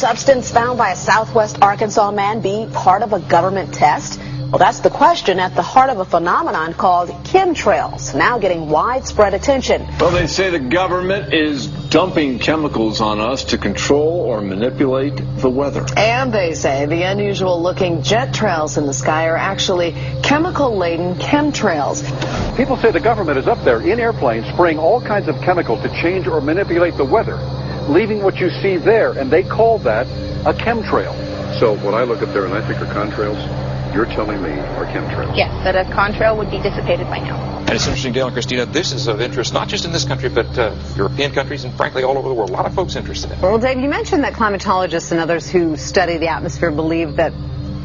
substance found by a southwest Arkansas man be part of a government test? Well, that's the question at the heart of a phenomenon called chemtrails, now getting widespread attention. Well, they say the government is dumping chemicals on us to control or manipulate the weather. And they say the unusual-looking jet trails in the sky are actually chemical-laden chemtrails. People say the government is up there in airplanes spraying all kinds of chemicals to change or manipulate the weather, leaving what you see there, and they call that a chemtrail. So what I look up there and I think are contrails, you're telling me are chemtrails? Yes, that a contrail would be dissipated by now. And it's interesting, Dale and Christina, this is of interest not just in this country, but European countries and, frankly, all over the world. A lot of folks interested in it. Well, Dave, you mentioned that climatologists and others who study the atmosphere believe that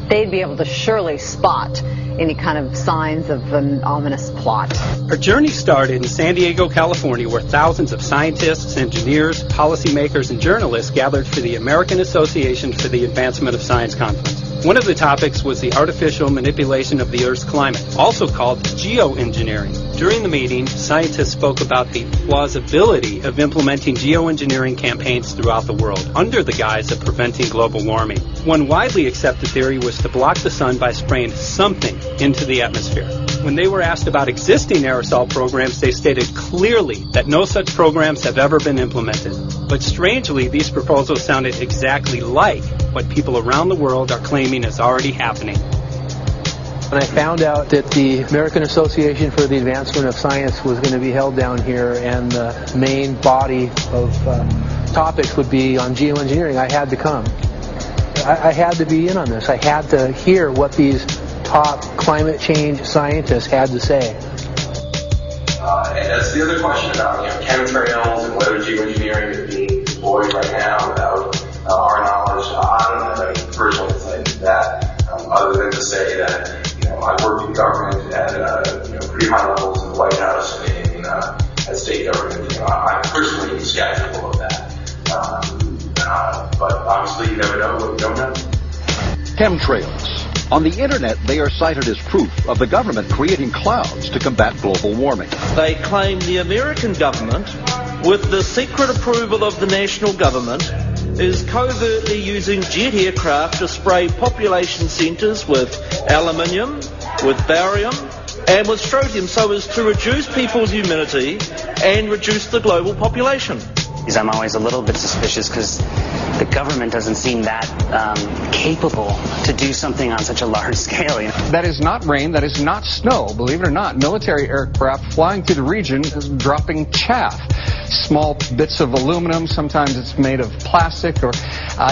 they'd be able to surely spot any kind of signs of an ominous plot. Our journey started in San Diego, California, where thousands of scientists, engineers, policymakers, and journalists gathered for the American Association for the Advancement of Science Conference. One of the topics was the artificial manipulation of the Earth's climate, also called geoengineering. During the meeting, scientists spoke about the plausibility of implementing geoengineering campaigns throughout the world under the guise of preventing global warming. One widely accepted theory was to block the sun by spraying something into the atmosphere. When they were asked about existing aerosol programs, they stated clearly that no such programs have ever been implemented. But strangely, these proposals sounded exactly like what people around the world are claiming is already happening. When I found out that the American Association for the Advancement of Science was going to be held down here and the main body of topics would be on geoengineering, I had to come. I had to be in on this. I had to hear what these top climate change scientists had to say. And that's the other question about chemtrails and whether geoengineering is being deployed right now without our knowledge. I don't have any personal insight into that, other than to say that I've worked in government at pretty high levels in the White House and in at state government. I'm personally skeptical of that. But obviously you never know what you don't know. Chemtrails. On the internet, they are cited as proof of the government creating clouds to combat global warming. They claim the American government, with the secret approval of the national government, is covertly using jet aircraft to spray population centres with aluminium, with barium, and with strontium so as to reduce people's immunity and reduce the global population. I'm always a little bit suspicious because the government doesn't seem that capable to do something on such a large scale. That is not rain, that is not snow. Believe it or not, military aircraft flying through the region is dropping chaff. Small bits of aluminum, sometimes it's made of plastic or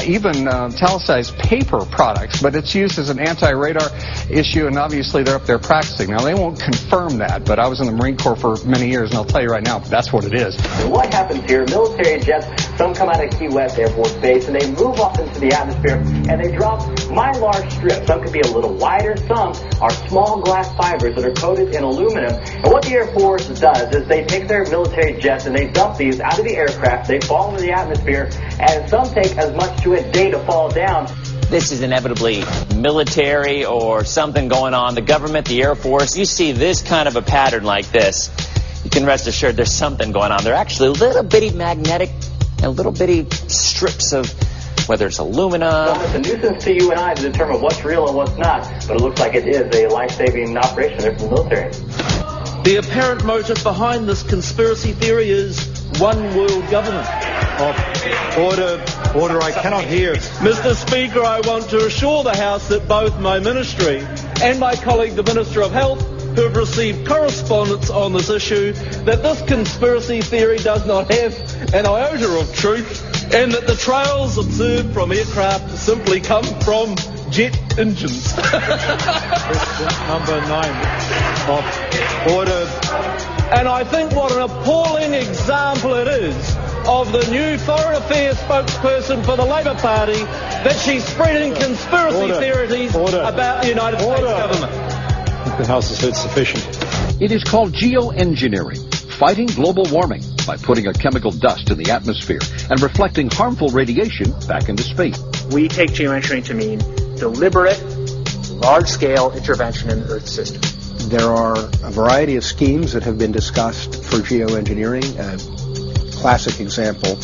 even talicized paper products, but it's used as an anti-radar issue, and obviously they're up there practicing. Now, they won't confirm that, but I was in the Marine Corps for many years, and I'll tell you right now, that's what it is. And what happens here, military jets, some come out of Key West Air Force Base, and they move up into the atmosphere, and they drop mylar strips. Some could be a little wider, some are small glass fibers that are coated in aluminum. And what the Air Force does is they take their military jets and they dump these out of the aircraft, they fall into the atmosphere, and some take as much to a day to fall down. This is inevitably military or something going on. The government, the Air Force, you see this kind of a pattern like this, you can rest assured there's something going on. They're actually little bitty magnetic and little bitty strips of, whether it's aluminum. Well, it's a nuisance to you and I to determine what's real and what's not, but it looks like it is a life-saving operation there for the military. The apparent motive behind this conspiracy theory is one world government. Order, I cannot hear. Mr. Speaker, I want to assure the House that both my ministry and my colleague, the Minister of Health, who have received correspondence on this issue, that this conspiracy theory does not have an iota of truth, and that the trails observed from aircraft simply come from jet engines. Question number 9 of order. And I think what an appalling example it is of the new Foreign Affairs spokesperson for the Labour Party that she's spreading conspiracy theories about the United States government. The House has heard sufficient. It is called geoengineering, fighting global warming by putting a chemical dust in the atmosphere and reflecting harmful radiation back into space. We take geoengineering to mean deliberate, large-scale intervention in the Earth system. There are a variety of schemes that have been discussed for geoengineering. A classic example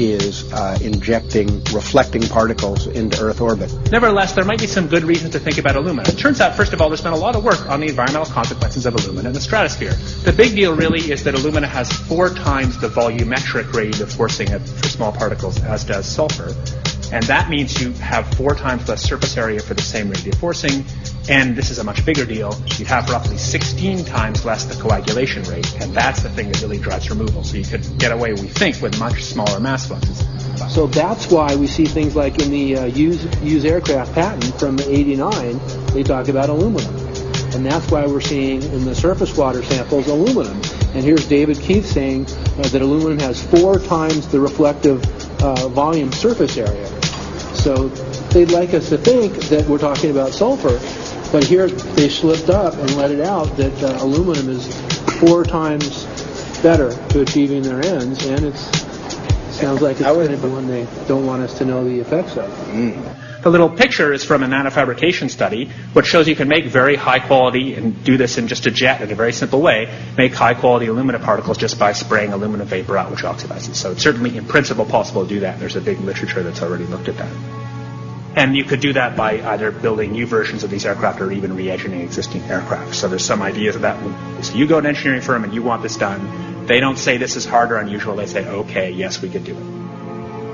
is injecting reflecting particles into Earth orbit. Nevertheless, there might be some good reasons to think about alumina. It turns out, first of all, there's been a lot of work on the environmental consequences of alumina in the stratosphere. The big deal really is that alumina has 4 times the volumetric rate of forcing for small particles as does sulfur. And that means you have 4 times less surface area for the same rate of forcing. And this is a much bigger deal. You'd have roughly 16 times less the coagulation rate. And that's the thing that really drives removal. So you could get away, we think, with much smaller mass fluxes. So that's why we see things like in the used aircraft patent from '89, they talk about aluminum. And that's why we're seeing in the surface water samples aluminum. And here's David Keith saying that aluminum has 4 times the reflective volume surface area. So they'd like us to think that we're talking about sulfur, but here they slipped up and let it out that aluminum is 4 times better to achieving their ends, and it sounds like it's going to be one they don't want us to know the effects of. The little picture is from a nanofabrication study, which shows you can make very high quality, and do this in just a jet in a very simple way, make high quality alumina particles just by spraying aluminum vapor out, which oxidizes. So it's certainly in principle possible to do that. There's a big literature that's already looked at that. And you could do that by either building new versions of these aircraft or even re-engineering existing aircraft. So there's some ideas of that. So you go to an engineering firm and you want this done. They don't say this is hard or unusual. They say, okay, yes, we could do it.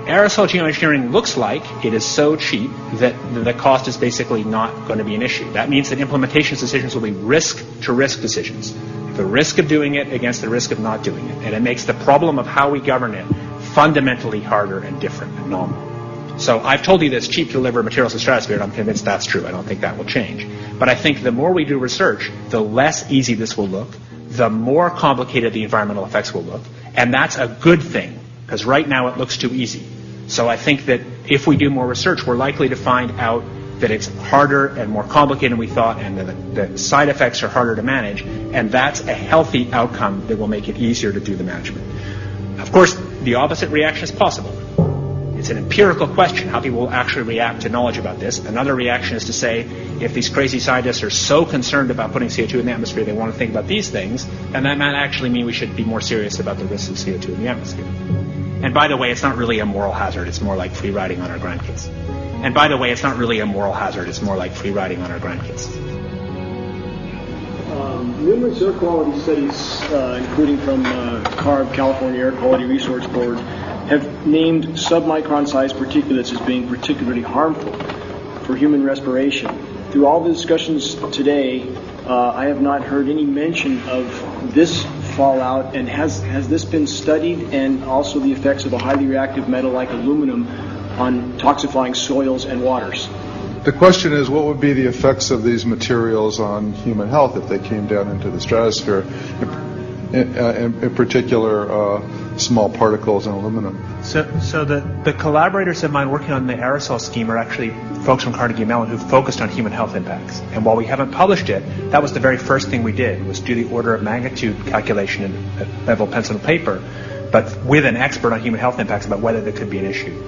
Aerosol geoengineering looks like it is so cheap that the cost is basically not going to be an issue. That means that implementation decisions will be risk-to-risk decisions. The risk of doing it against the risk of not doing it. And it makes the problem of how we govern it fundamentally harder and different and novel. So I've told you that it's cheap to deliver materials to the stratosphere, and I'm convinced that's true. I don't think that will change. But I think the more we do research, the less easy this will look, the more complicated the environmental effects will look. And that's a good thing, because right now it looks too easy. So I think that if we do more research, we're likely to find out that it's harder and more complicated than we thought, and the side effects are harder to manage, and that's a healthy outcome that will make it easier to do the management. Of course, the opposite reaction is possible. It's an empirical question how people will actually react to knowledge about this. Another reaction is to say, if these crazy scientists are so concerned about putting CO2 in the atmosphere, they want to think about these things, and that might actually mean we should be more serious about the risks of CO2 in the atmosphere. And by the way, it's not really a moral hazard. It's more like free riding on our grandkids. And by the way, it's not really a moral hazard. It's more like free riding on our grandkids. Numerous air quality studies, including from CARB, California Air Quality Resource Board, have named submicron-sized particulates as being particularly harmful for human respiration. Through all the discussions today, I have not heard any mention of this fallout, and has this been studied, and also the effects of a highly reactive metal like aluminum on toxifying soils and waters? The question is, what would be the effects of these materials on human health if they came down into the stratosphere, in particular small particles and aluminum? So the collaborators of mine working on the aerosol scheme are actually folks from Carnegie Mellon who focused on human health impacts. And while we haven't published it, that was the very first thing we did, was do the order of magnitude calculation in level pencil and paper, but with an expert on human health impacts about whether there could be an issue.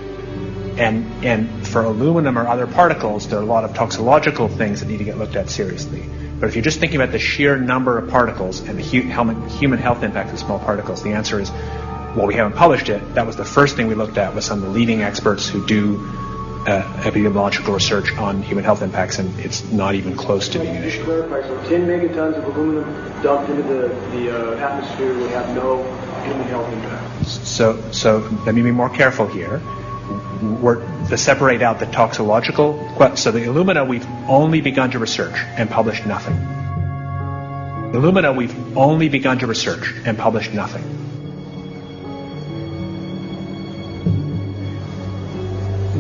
And for aluminum or other particles, there are a lot of toxicological things that need to get looked at seriously. But if you're just thinking about the sheer number of particles and the human health impact of small particles, the answer is, well, we haven't published it. That was the first thing we looked at with some of the leading experts who do epidemiological research on human health impacts, and it's not even close to being an issue. Clarify, so 10 megatons of aluminum dumped into the atmosphere would have no human health impact. So let me be more careful here. To separate out the toxicological, so the alumina we've only begun to research and published nothing. Alumina we've only begun to research and published nothing.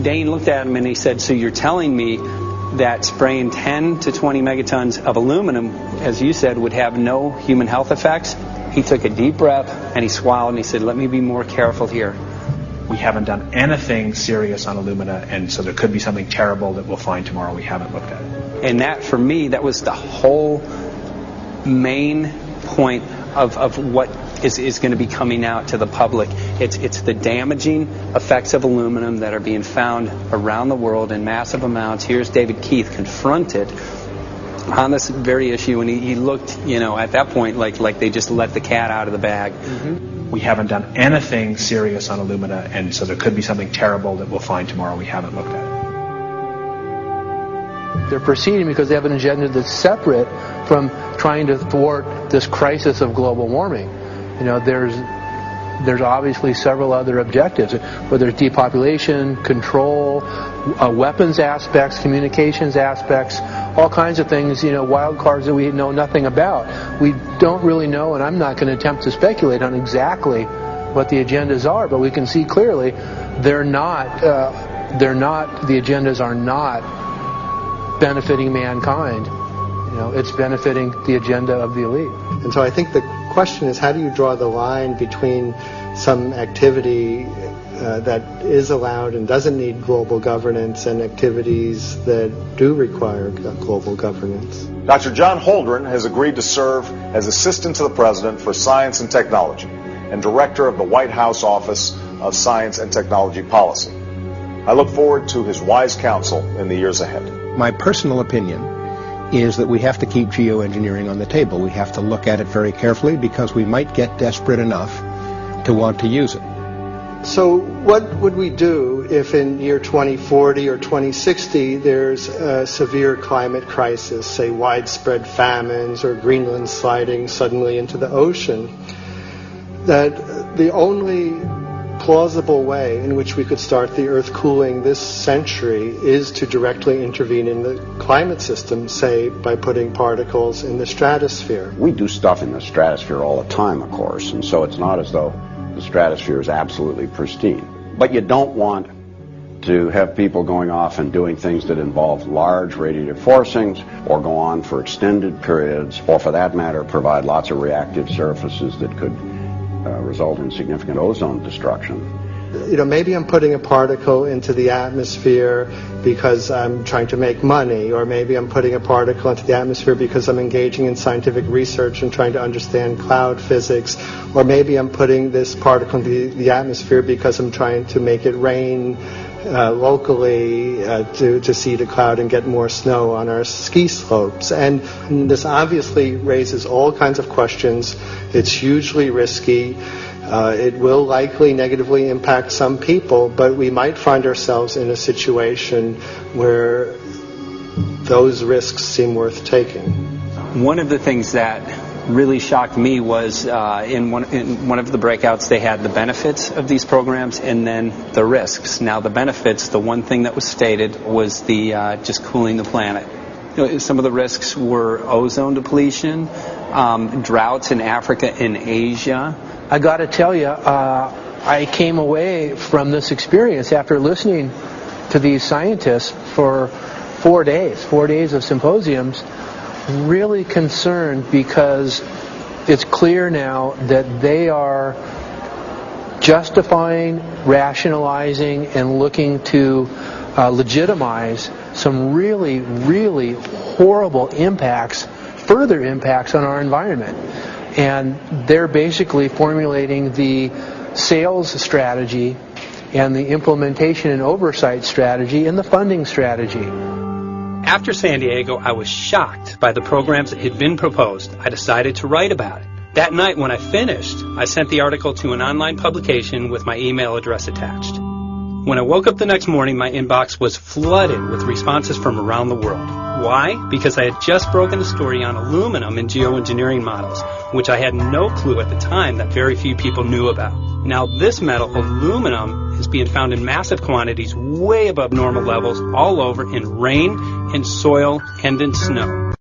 Dane looked at him and he said, so you're telling me that spraying 10 to 20 megatons of aluminum, as you said, would have no human health effects? He took a deep breath and he swallowed and he said, let me be more careful here. We haven't done anything serious on alumina, and so there could be something terrible that we'll find tomorrow we haven't looked at. And that, for me, that was the whole main point of what is going to be coming out to the public. It's the damaging effects of aluminum that are being found around the world in massive amounts. Here's David Keith confronted on this very issue, and he looked, at that point like they just let the cat out of the bag. Mm-hmm. We haven't done anything serious on Illumina, and so there could be something terrible that we'll find tomorrow. We haven't looked at it. They're proceeding because they have an agenda that's separate from trying to thwart this crisis of global warming. There's obviously several other objectives, whether it's depopulation, control, weapons aspects, communications aspects, all kinds of things, wild cards that we know nothing about. We don't really know, and I'm not going to attempt to speculate on exactly what the agendas are, but we can see clearly the agendas are not benefiting mankind. It's benefiting the agenda of the elite. And so I think the question is, how do you draw the line between some activity that is allowed and doesn't need global governance and activities that do require global governance? Dr. John Holdren has agreed to serve as Assistant to the President for Science and Technology and Director of the White House Office of Science and Technology Policy. I look forward to his wise counsel in the years ahead. My personal opinion is that we have to keep geoengineering on the table. We have to look at it very carefully because we might get desperate enough to want to use it. So what would we do if in year 2040 or 2060 there's a severe climate crisis, say widespread famines or Greenland sliding suddenly into the ocean? That the only plausible way in which we could start the Earth cooling this century is to directly intervene in the climate system, say by putting particles in the stratosphere. We do stuff in the stratosphere all the time, of course, and so it's not as though the stratosphere is absolutely pristine. But you don't want to have people going off and doing things that involve large radiative forcings or go on for extended periods, or for that matter provide lots of reactive surfaces that could result in significant ozone destruction. Maybe I'm putting a particle into the atmosphere because I'm trying to make money, or maybe I'm putting a particle into the atmosphere because I'm engaging in scientific research and trying to understand cloud physics, or maybe I'm putting this particle into the atmosphere because I'm trying to make it rain locally to seed a cloud and get more snow on our ski slopes. And this obviously raises all kinds of questions. It's hugely risky. It will likely negatively impact some people, but we might find ourselves in a situation where those risks seem worth taking. One of the things that really shocked me was in one of the breakouts they had the benefits of these programs and then the risks. Now the benefits, the one thing that was stated was the just cooling the planet. Some of the risks were ozone depletion, droughts in Africa and Asia. I got to tell you, I came away from this experience after listening to these scientists for 4 days of symposiums, really concerned because it's clear now that they are justifying, rationalizing, and looking to legitimize some really, really horrible impacts, further impacts on our environment. And they're basically formulating the sales strategy and the implementation and oversight strategy and the funding strategy. After San Diego, I was shocked by the programs that had been proposed. I decided to write about it. That night when I finished, I sent the article to an online publication with my email address attached. When I woke up the next morning, my inbox was flooded with responses from around the world. Why? Because I had just broken a story on aluminum in geoengineering models, which I had no clue at the time that very few people knew about. Now this metal, aluminum, is being found in massive quantities way above normal levels all over in rain, in soil, and in snow.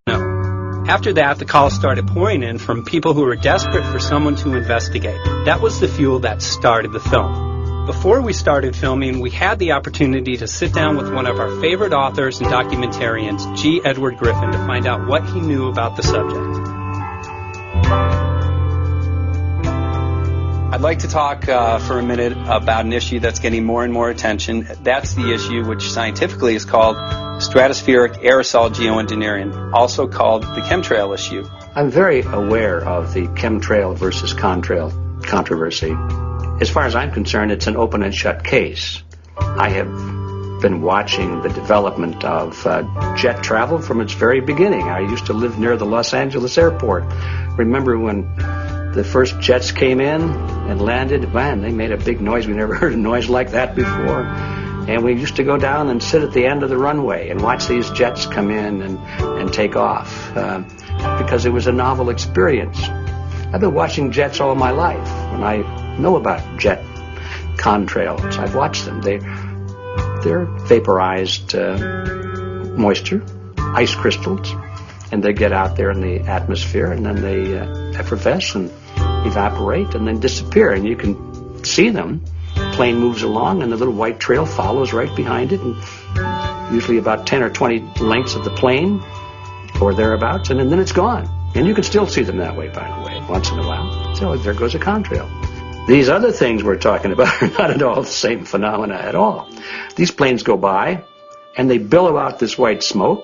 After that, the calls started pouring in from people who were desperate for someone to investigate. That was the fuel that started the film. Before we started filming, we had the opportunity to sit down with one of our favorite authors and documentarians, G. Edward Griffin, to find out what he knew about the subject. I'd like to talk for a minute about an issue that's getting more and more attention. That's the issue which scientifically is called stratospheric aerosol geoengineering, also called the chemtrail issue. I'm very aware of the chemtrail versus contrail controversy. As far as I'm concerned, it's an open and shut case. I have been watching the development of jet travel from its very beginning. I used to live near the Los Angeles airport. Remember when the first jets came in and landed? Man, they made a big noise. We never heard a noise like that before. And we used to go down and sit at the end of the runway and watch these jets come in and take off because it was a novel experience. I've been watching jets all my life, and I know about jet contrails. I've watched them. They're vaporized moisture, ice crystals, and they get out there in the atmosphere, and then they effervesce and evaporate and then disappear, and you can see them. Plane moves along, and the little white trail follows right behind it, and usually about 10 or 20 lengths of the plane or thereabouts, and then it's gone. And you can still see them that way, by the way, once in a while. So there goes a contrail. These other things we're talking about are not at all the same phenomena at all. These planes go by, and they billow out this white smoke,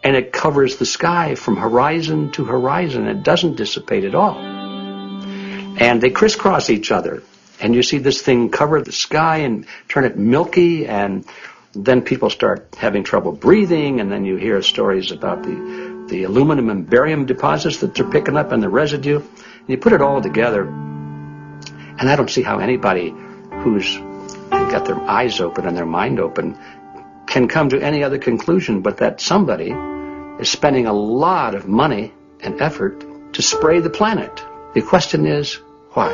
and it covers the sky from horizon to horizon. It doesn't dissipate at all. And they crisscross each other. And you see this thing cover the sky and turn it milky, and then people start having trouble breathing, and then you hear stories about the aluminum and barium deposits that they're picking up and the residue. And you put it all together, and I don't see how anybody who's got their eyes open and their mind open can come to any other conclusion but that somebody is spending a lot of money and effort to spray the planet. The question is, why?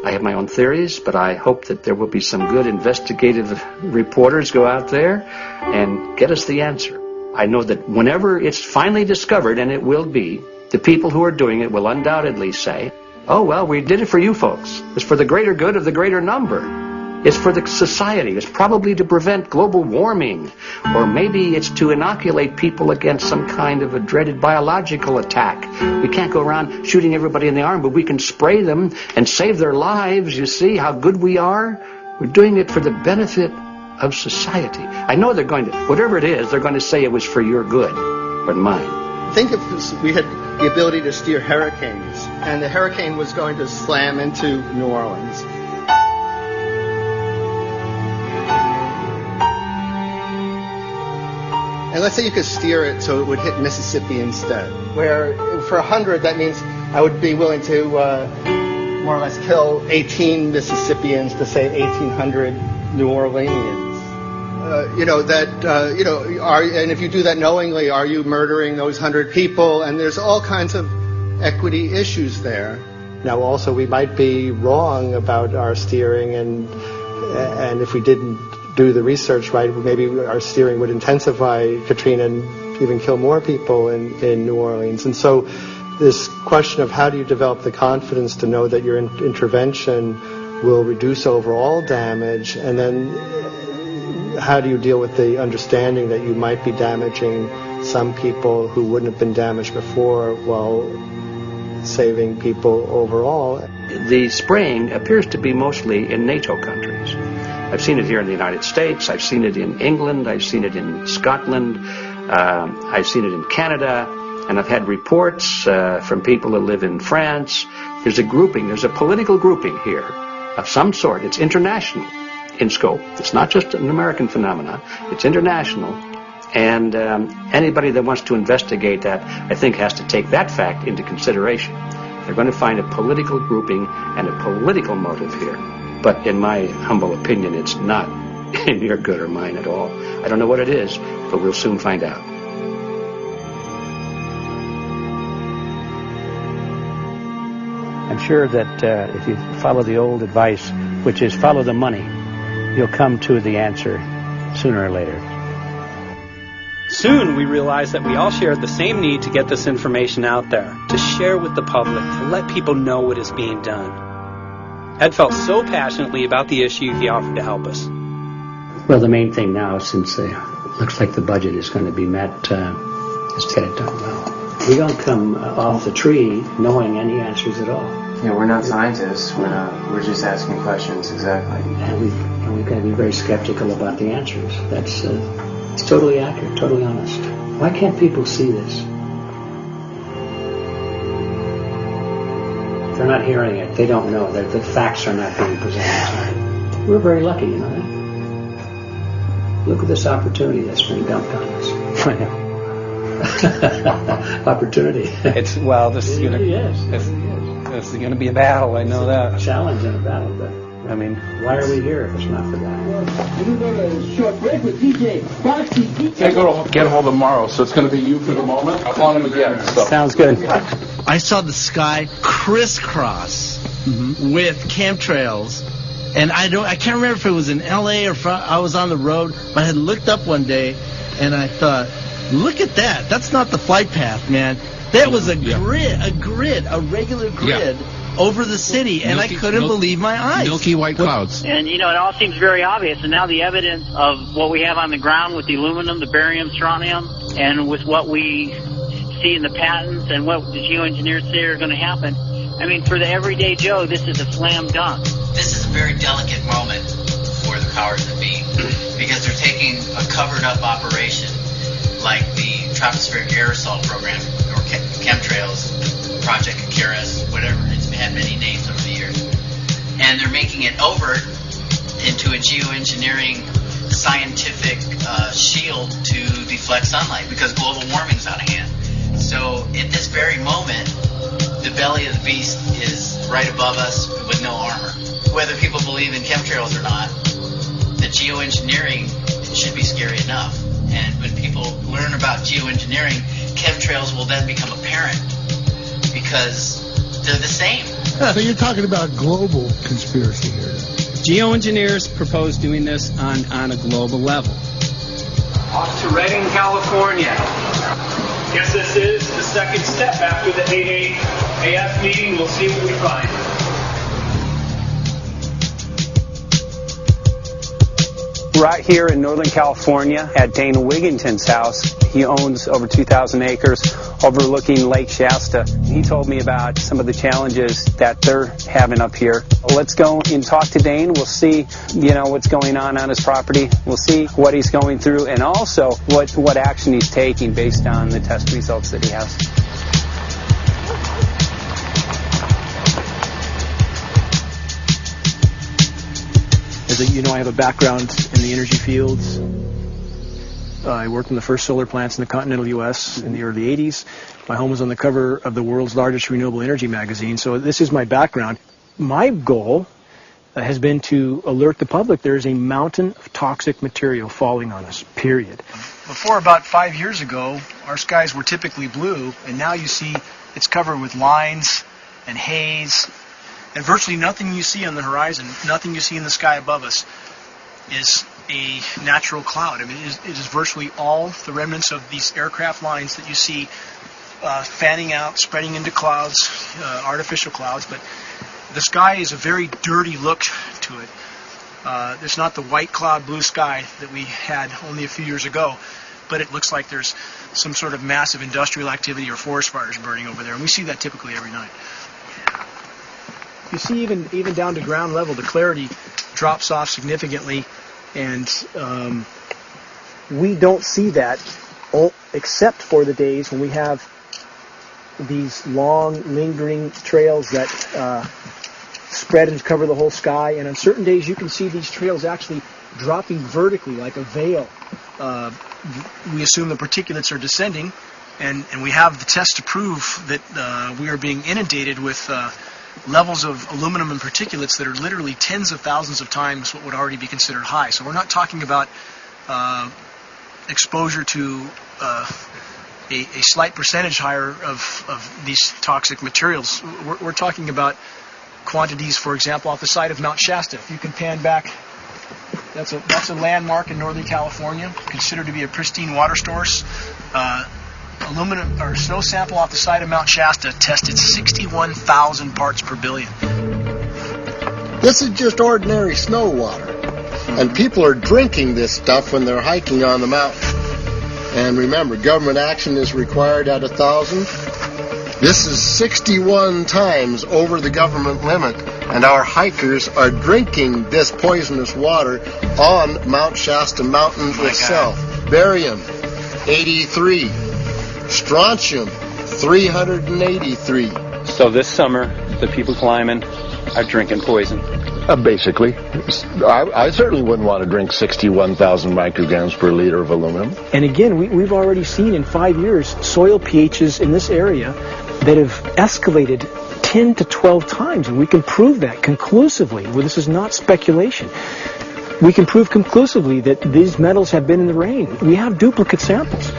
I have my own theories, but I hope that there will be some good investigative reporters go out there and get us the answer. I know that whenever it's finally discovered, and it will be, the people who are doing it will undoubtedly say, oh, well, we did it for you folks. It's for the greater good of the greater number. It's for the society. It's probably to prevent global warming. Or maybe it's to inoculate people against some kind of a dreaded biological attack. We can't go around shooting everybody in the arm, but we can spray them and save their lives. You see how good we are? We're doing it for the benefit of society. I know they're going to, whatever it is, they're going to say it was for your good, but mine. Think if we had the ability to steer hurricanes, and the hurricane was going to slam into New Orleans. And let's say you could steer it so it would hit Mississippi instead, where for 100, that means I would be willing to more or less kill 18 Mississippians to save 1,800 New Orleanians. And if you do that knowingly, are you murdering those 100 people? And there's all kinds of equity issues there. Now, also, we might be wrong about our steering, and if we didn't do the research right, maybe our steering would intensify Katrina and even kill more people in New Orleans. And so this question of how do you develop the confidence to know that your intervention will reduce overall damage, and then how do you deal with the understanding that you might be damaging some people who wouldn't have been damaged before while saving people overall? The spraying appears to be mostly in NATO countries. I've seen it here in the United States. I've seen it in England. I've seen it in Scotland. I've seen it in Canada. And I've had reports from people who live in France. There's a grouping. There's a political grouping here of some sort. It's international in scope. It's not just an American phenomenon. It's international. And anybody that wants to investigate that, I think, has to take that fact into consideration. They're going to find a political grouping and a political motive here. But in my humble opinion, it's not in your good or mine at all. I don't know what it is, but we'll soon find out. I'm sure that if you follow the old advice, which is follow the money, you'll come to the answer sooner or later. Soon we realized that we all shared the same need to get this information out there, to share with the public, to let people know what is being done. Ed felt so passionately about the issue, he offered to help us. Well, the main thing now, since it looks like the budget is going to be met, is to get it done well. We don't come off the tree knowing any answers at all. Yeah, we're not scientists. We're just asking questions, exactly. And we've got to be very skeptical about the answers. That's it's totally accurate, totally honest. Why can't people see this? They're not hearing it. They don't know that the facts are not being presented. We're very lucky, you know that. Look at this opportunity that's been dumped on us. Opportunity. It's well. This is going to This is going to be a battle. I know that. A challenge and a battle, but I mean, why are we here if it's not for that? We're going to short break with DJ Foxy. I go to get hold tomorrow, so it's going to be you for the moment. I'll call him again. So. Sounds good. I saw the sky crisscross with chemtrails, and I can't remember if it was in L.A. or I was on the road, but I had looked up one day, and I thought, look at that. That's not the flight path, man. That was a grid, a regular grid over the city, and I couldn't believe my eyes. Milky white clouds. And, you know, it all seems very obvious, and now the evidence of what we have on the ground with the aluminum, the barium, strontium, and with what we see in the patents and what the geoengineers say are going to happen, I mean, for the everyday Joe, this is a slam dunk. This is a very delicate moment for the powers that be, because they're taking a covered-up operation like the tropospheric aerosol program, or Chemtrails, Project Icarus, whatever. It's had many names over the years. And they're making it overt into a geoengineering scientific shield to deflect sunlight, because global warming's out of hand. So at this very moment, the belly of the beast is right above us with no armor. Whether people believe in chemtrails or not, the geoengineering should be scary enough. And when people learn about geoengineering, chemtrails will then become apparent, because they're the same. So you're talking about global conspiracy here. Geoengineers propose doing this on a global level. Off to Redding, California. Guess this is the second step after the 8 AF meeting. We'll see what we find. Right here in Northern California at Dana Wigington's house. He owns over 2,000 acres overlooking Lake Shasta. He told me about some of the challenges that they're having up here. Let's go and talk to Dane. We'll see, what's going on his property. We'll see what he's going through, and also what action he's taking based on the test results that he has. As I have a background in the energy fields. I worked in the first solar plants in the continental U.S. in the early 80s. My home was on the cover of the world's largest renewable energy magazine, so this is my background. My goal has been to alert the public there is a mountain of toxic material falling on us, period. Before about 5 years ago, our skies were typically blue, and now you see it's covered with lines and haze. And virtually nothing you see on the horizon, nothing you see in the sky above us, is a natural cloud. I mean, it is virtually all the remnants of these aircraft lines that you see fanning out, spreading into clouds, artificial clouds. But the sky is a very dirty look to it. It's not the white cloud, blue sky that we had only a few years ago, but it looks like there's some sort of massive industrial activity or forest fires burning over there, and we see that typically every night. You see, even down to ground level, the clarity drops off significantly, and we don't see that except for the days when we have these long, lingering trails that spread and cover the whole sky. And on certain days, you can see these trails actually dropping vertically like a veil. We assume the particulates are descending, and we have the test to prove that we are being inundated with levels of aluminum and particulates that are literally tens of thousands of times what would already be considered high. So we're not talking about exposure to a slight percentage higher of these toxic materials. We're talking about quantities, for example, off the side of Mount Shasta. If you can pan back, that's a landmark in Northern California, considered to be a pristine water source. Aluminum or snow sample off the side of Mount Shasta tested 61,000 parts per billion. This is just ordinary snow water, and people are drinking this stuff when they're hiking on the mountain. And remember, government action is required at 1,000. This is 61 times over the government limit, and our hikers are drinking this poisonous water on Mount Shasta Mountain itself. Barium, 83. Strontium, 383. So this summer, the people climbing are drinking poison. Basically. I certainly wouldn't want to drink 61,000 micrograms per liter of aluminum. And again, we've already seen in 5 years soil pHs in this area that have escalated 10 to 12 times, and we can prove that conclusively. Well, this is not speculation. We can prove conclusively that these metals have been in the rain. We have duplicate samples.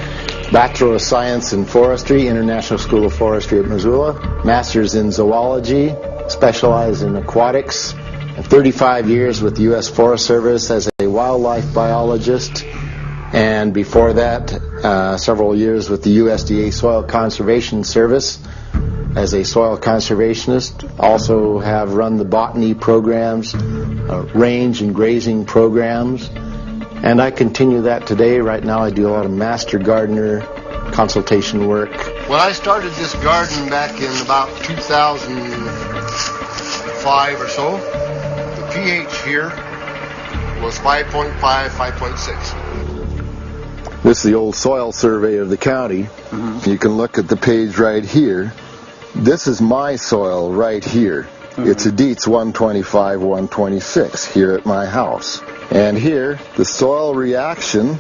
Bachelor of Science in Forestry, International School of Forestry at Missoula. Master's in Zoology, specialized in aquatics. 35 years with the U.S. Forest Service as a wildlife biologist. And before that, several years with the USDA Soil Conservation Service as a soil conservationist. Also have run the botany programs, range and grazing programs. And I continue that today. Right now I do a lot of master gardener consultation work. When I started this garden back in about 2005 or so, the pH here was 5.5, 5.6. This is the old soil survey of the county. Mm-hmm. You can look at the page right here. This is my soil right here. Mm-hmm. It's a Dietz 125, 126 here at my house. And here, the soil reaction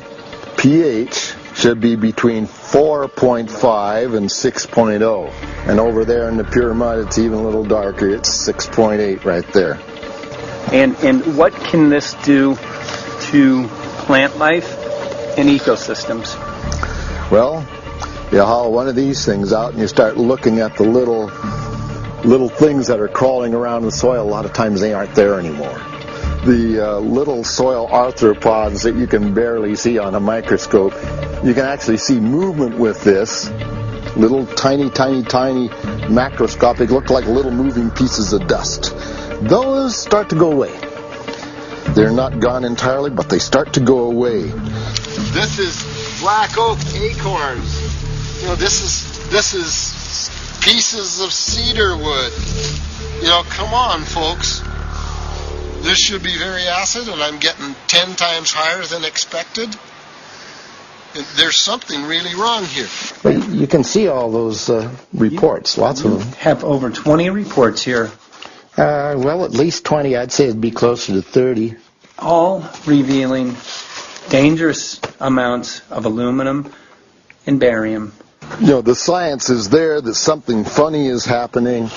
pH should be between 4.5 and 6.0. And over there in the pure mud, it's even a little darker. It's 6.8 right there. And what can this do to plant life and ecosystems? Well, you haul one of these things out and you start looking at the little things that are crawling around the soil. A lot of times they aren't there anymore. The little soil arthropods that you can barely see on a microscope, you can actually see movement with this. Little tiny macroscopic, look like little moving pieces of dust. Those start to go away. They're not gone entirely, but they start to go away. This is black oak acorns. You know, this is pieces of cedar wood. You know, come on, folks. This should be very acid, and I'm getting 10 times higher than expected. There's something really wrong here. Well, you can see all those reports, lots of them. Have over 20 reports here. Well, at least 20. I'd say it'd be closer to 30. All revealing dangerous amounts of aluminum and barium. You know, the science is there that something funny is happening,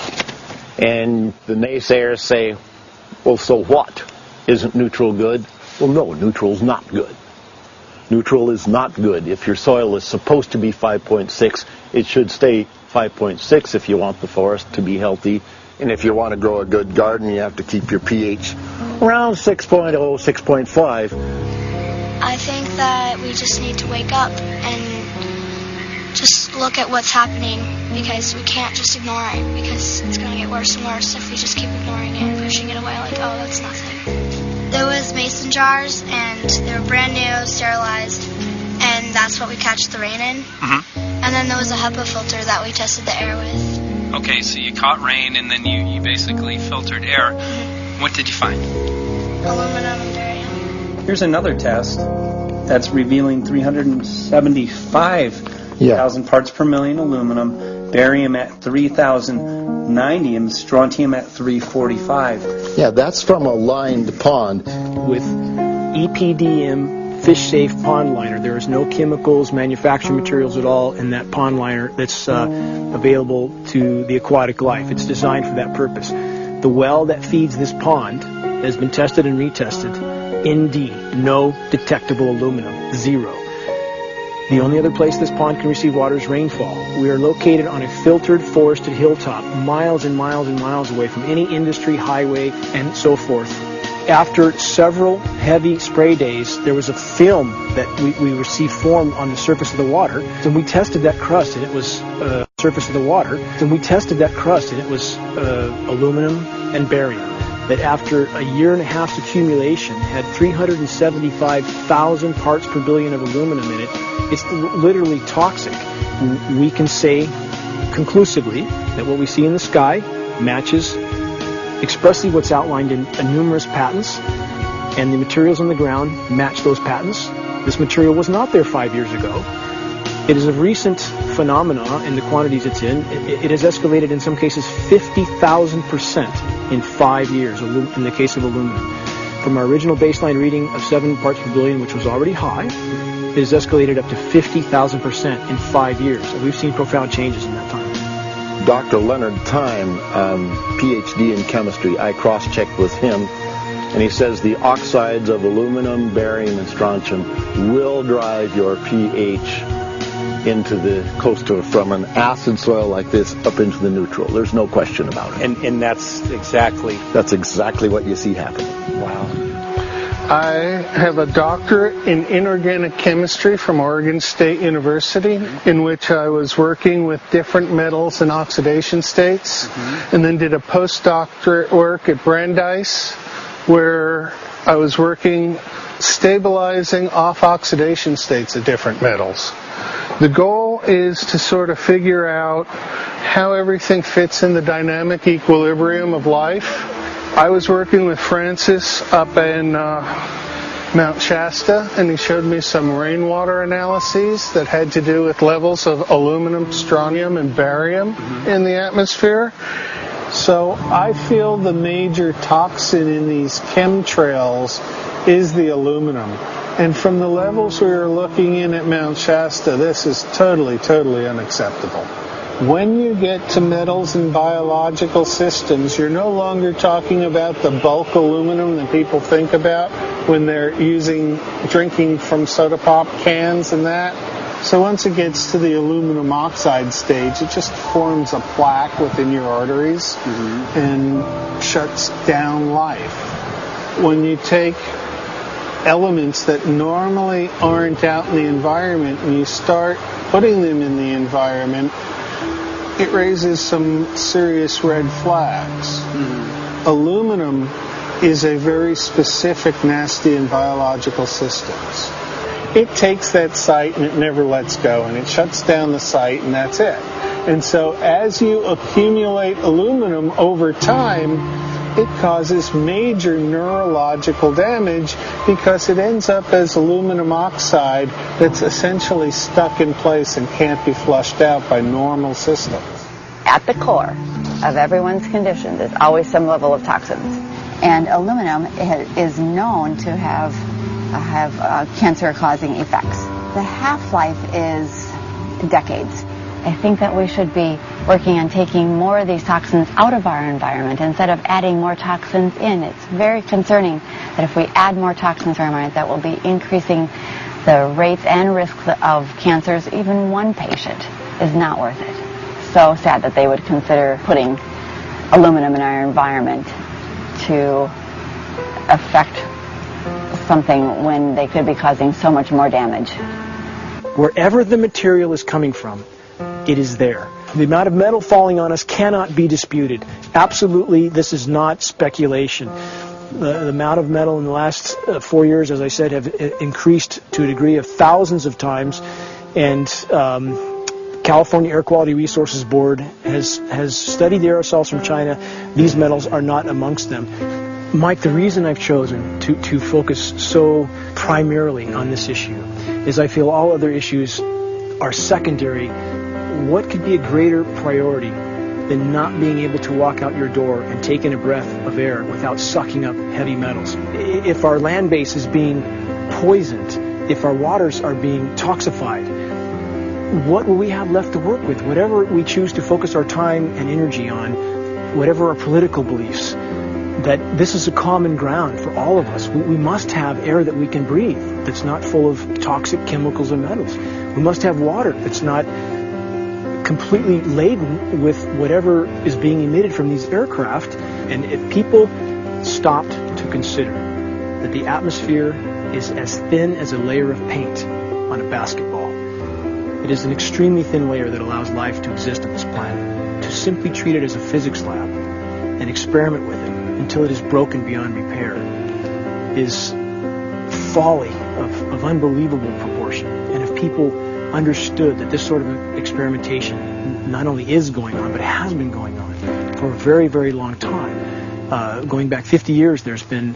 and the naysayers say, well, so what? Isn't neutral good? Well, no, neutral's not good. Neutral is not good. If your soil is supposed to be 5.6, it should stay 5.6 if you want the forest to be healthy. And if you want to grow a good garden, you have to keep your pH around 6.0, 6.5. I think that we just need to wake up and just look at what's happening, because we can't just ignore it, because it's going to get worse and worse if we just keep ignoring it and pushing it away like, oh, that's nothing. There was mason jars, and they were brand new, sterilized, and that's what we catch the rain in. Mm-hmm. And then there was a HEPA filter that we tested the air with. Okay, so you caught rain and then you basically filtered air. Mm-hmm. What did you find? Aluminum and barium. Here's another test that's revealing 375,000 parts per million aluminum, barium at 3,090, and strontium at 345. Yeah, that's from a lined pond with EPDM fish-safe pond liner. There is no chemicals, manufactured materials at all in that pond liner that's available to the aquatic life. It's designed for that purpose. The well that feeds this pond has been tested and retested. ND, no detectable aluminum, 0. The only other place this pond can receive water is rainfall. We are located on a filtered, forested hilltop, miles and miles and miles away from any industry, highway, and so forth. After several heavy spray days, there was a film that we received formed on the surface of the water, and we tested that crust, and it was aluminum and barium. That after a year and a half's accumulation had 375,000 parts per billion of aluminum in it. It's literally toxic. We can say conclusively that what we see in the sky matches expressly what's outlined in numerous patents, and the materials on the ground match those patents. This material was not there 5 years ago. It is a recent phenomenon in the quantities it's in. It has escalated in some cases 50,000%. in 5 years in the case of aluminum. From our original baseline reading of 7 parts per billion, which was already high, it has escalated up to 50,000% in 5 years. And we've seen profound changes in that time. Dr. Leonard Time, PhD in chemistry, I cross-checked with him, and he says the oxides of aluminum, barium, and strontium will drive your pH into the coastal, from an acid soil like this up into the neutral. There's no question about it. And that's exactly what you see happening. Wow. I have a doctorate in inorganic chemistry from Oregon State University, in which I was working with different metals and oxidation states, and then did a postdoctorate work at Brandeis, where I was working stabilizing off oxidation states of different metals. The goal is to sort of figure out how everything fits in the dynamic equilibrium of life. I was working with Francis up in Mount Shasta, and he showed me some rainwater analyses that had to do with levels of aluminum, strontium, and barium in the atmosphere. So I feel the major toxin in these chemtrails is the aluminum. And from the levels we were looking in at Mount Shasta, this is totally, totally unacceptable. When you get to metals and biological systems, you're no longer talking about the bulk aluminum that people think about when they're drinking from soda pop cans and that. So once it gets to the aluminum oxide stage, it just forms a plaque within your arteries and shuts down life. When you take elements that normally aren't out in the environment and you start putting them in the environment, it raises some serious red flags. Aluminum is a very specific, nasty in biological systems. It takes that site and it never lets go, and it shuts down the site, and that's it. And so as you accumulate aluminum over time, it causes major neurological damage because it ends up as aluminum oxide that's essentially stuck in place and can't be flushed out by normal systems. At the core of everyone's condition, there's always some level of toxins. And aluminum is known to have cancer-causing effects. The half-life is decades. I think that we should be working on taking more of these toxins out of our environment instead of adding more toxins in. It's very concerning that if we add more toxins to our environment, that will be increasing the rates and risks of cancers. Even one patient is not worth it. So sad that they would consider putting aluminum in our environment to affect something when they could be causing so much more damage. Wherever the material is coming from, it is there. The amount of metal falling on us cannot be disputed. Absolutely, this is not speculation. The amount of metal in the last 4 years, as I said, have increased to a degree of thousands of times, and California Air Quality Resources Board has studied the aerosols from China. These metals are not amongst them. Mike, the reason I've chosen to focus so primarily on this issue is I feel all other issues are secondary. What could be a greater priority than not being able to walk out your door and take in a breath of air without sucking up heavy metals? If our land base is being poisoned, if our waters are being toxified, what will we have left to work with? Whatever we choose to focus our time and energy on, whatever our political beliefs, that this is a common ground for all of us. We must have air that we can breathe that's not full of toxic chemicals and metals. We must have water that's not completely laden with whatever is being emitted from these aircraft. And if people stopped to consider that the atmosphere is as thin as a layer of paint on a basketball, it is an extremely thin layer that allows life to exist on this planet. To simply treat it as a physics lab and experiment with it until it is broken beyond repair is folly of unbelievable proportion. And if people understood that this sort of experimentation not only is going on, but has been going on for a very, very long time. Going back 50 years, there's been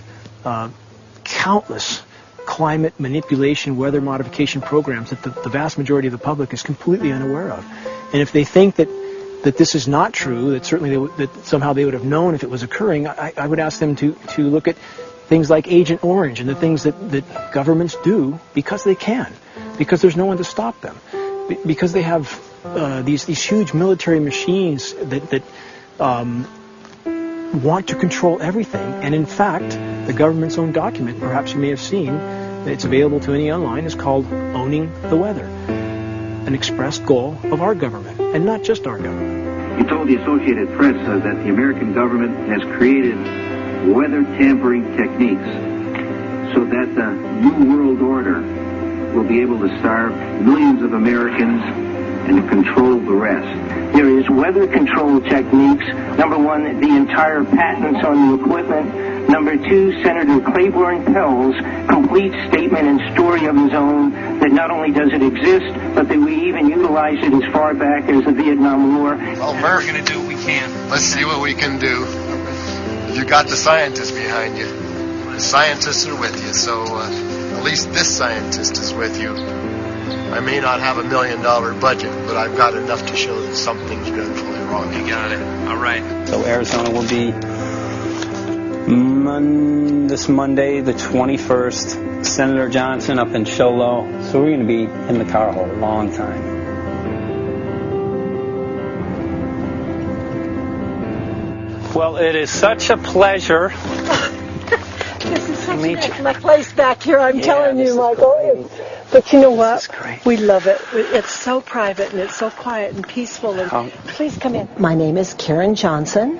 countless climate manipulation, weather modification programs that the vast majority of the public is completely unaware of. And if they think that that this is not true, that certainly that somehow they would have known if it was occurring, I would ask them to look at things like Agent Orange and the things that governments do because they can, because there's no one to stop them, because they have these huge military machines that want to control everything. And in fact, the government's own document, perhaps you may have seen, it's available to any online, is called Owning the Weather, an expressed goal of our government, and not just our government. He told the Associated Press that the American government has created weather tampering techniques so that the New World Order will be able to starve millions of Americans and to control the rest. There is weather control techniques. Number one, the entire patents on the equipment. Number two, Senator Claiborne Pell's complete statement and story of his own that not only does it exist, but that we even utilize it as far back as the Vietnam War. Well, Murph, we're going to do what we can. Let's see what we can do. You got the scientists behind you. The scientists are with you, so at least this scientist is with you. I may not have $1 million budget, but I've got enough to show that something's dreadfully wrong. You got it. All right. So Arizona will be this Monday, the 21st. Senator Johnson up in Show Low. So we're going to be in the car a long time. Well, it is such a pleasure. This is such my place back here, I'm telling you, Michael. But you know what? We love it. It's so private and it's so quiet and peaceful. And please come in. My name is Karen Johnson.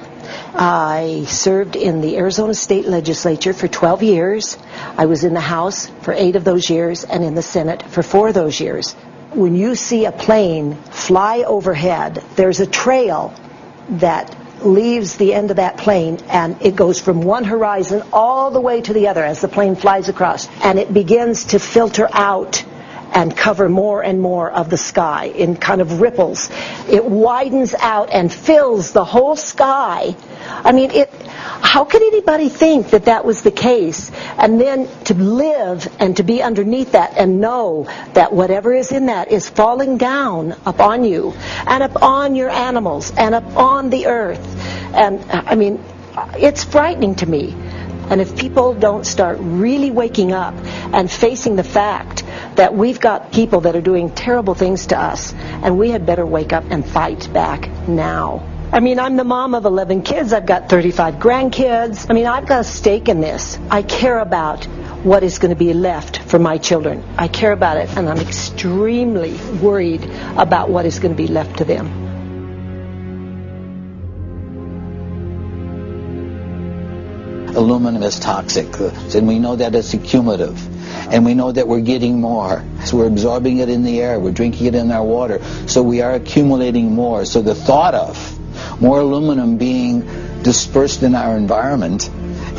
I served in the Arizona State Legislature for 12 years. I was in the House for 8 of those years and in the Senate for 4 of those years. When you see a plane fly overhead, there's a trail that leaves the end of that plane, and it goes from one horizon all the way to the other as the plane flies across, and it begins to filter out and cover more and more of the sky in kind of ripples. It widens out and fills the whole sky. I mean, how could anybody think that that was the case? And then to live and to be underneath that and know that whatever is in that is falling down upon you and upon your animals and upon the earth. And I mean, it's frightening to me. And if people don't start really waking up and facing the fact that we've got people that are doing terrible things to us, and we had better wake up and fight back now. I mean, I'm the mom of 11 kids. I've got 35 grandkids. I mean, I've got a stake in this. I care about what is going to be left for my children. I care about it, and I'm extremely worried about what is going to be left to them. Aluminum is toxic, and we know that it's accumulative, and we know that we're getting more. So we're absorbing it in the air, we're drinking it in our water, so we are accumulating more. So the thought of more aluminum being dispersed in our environment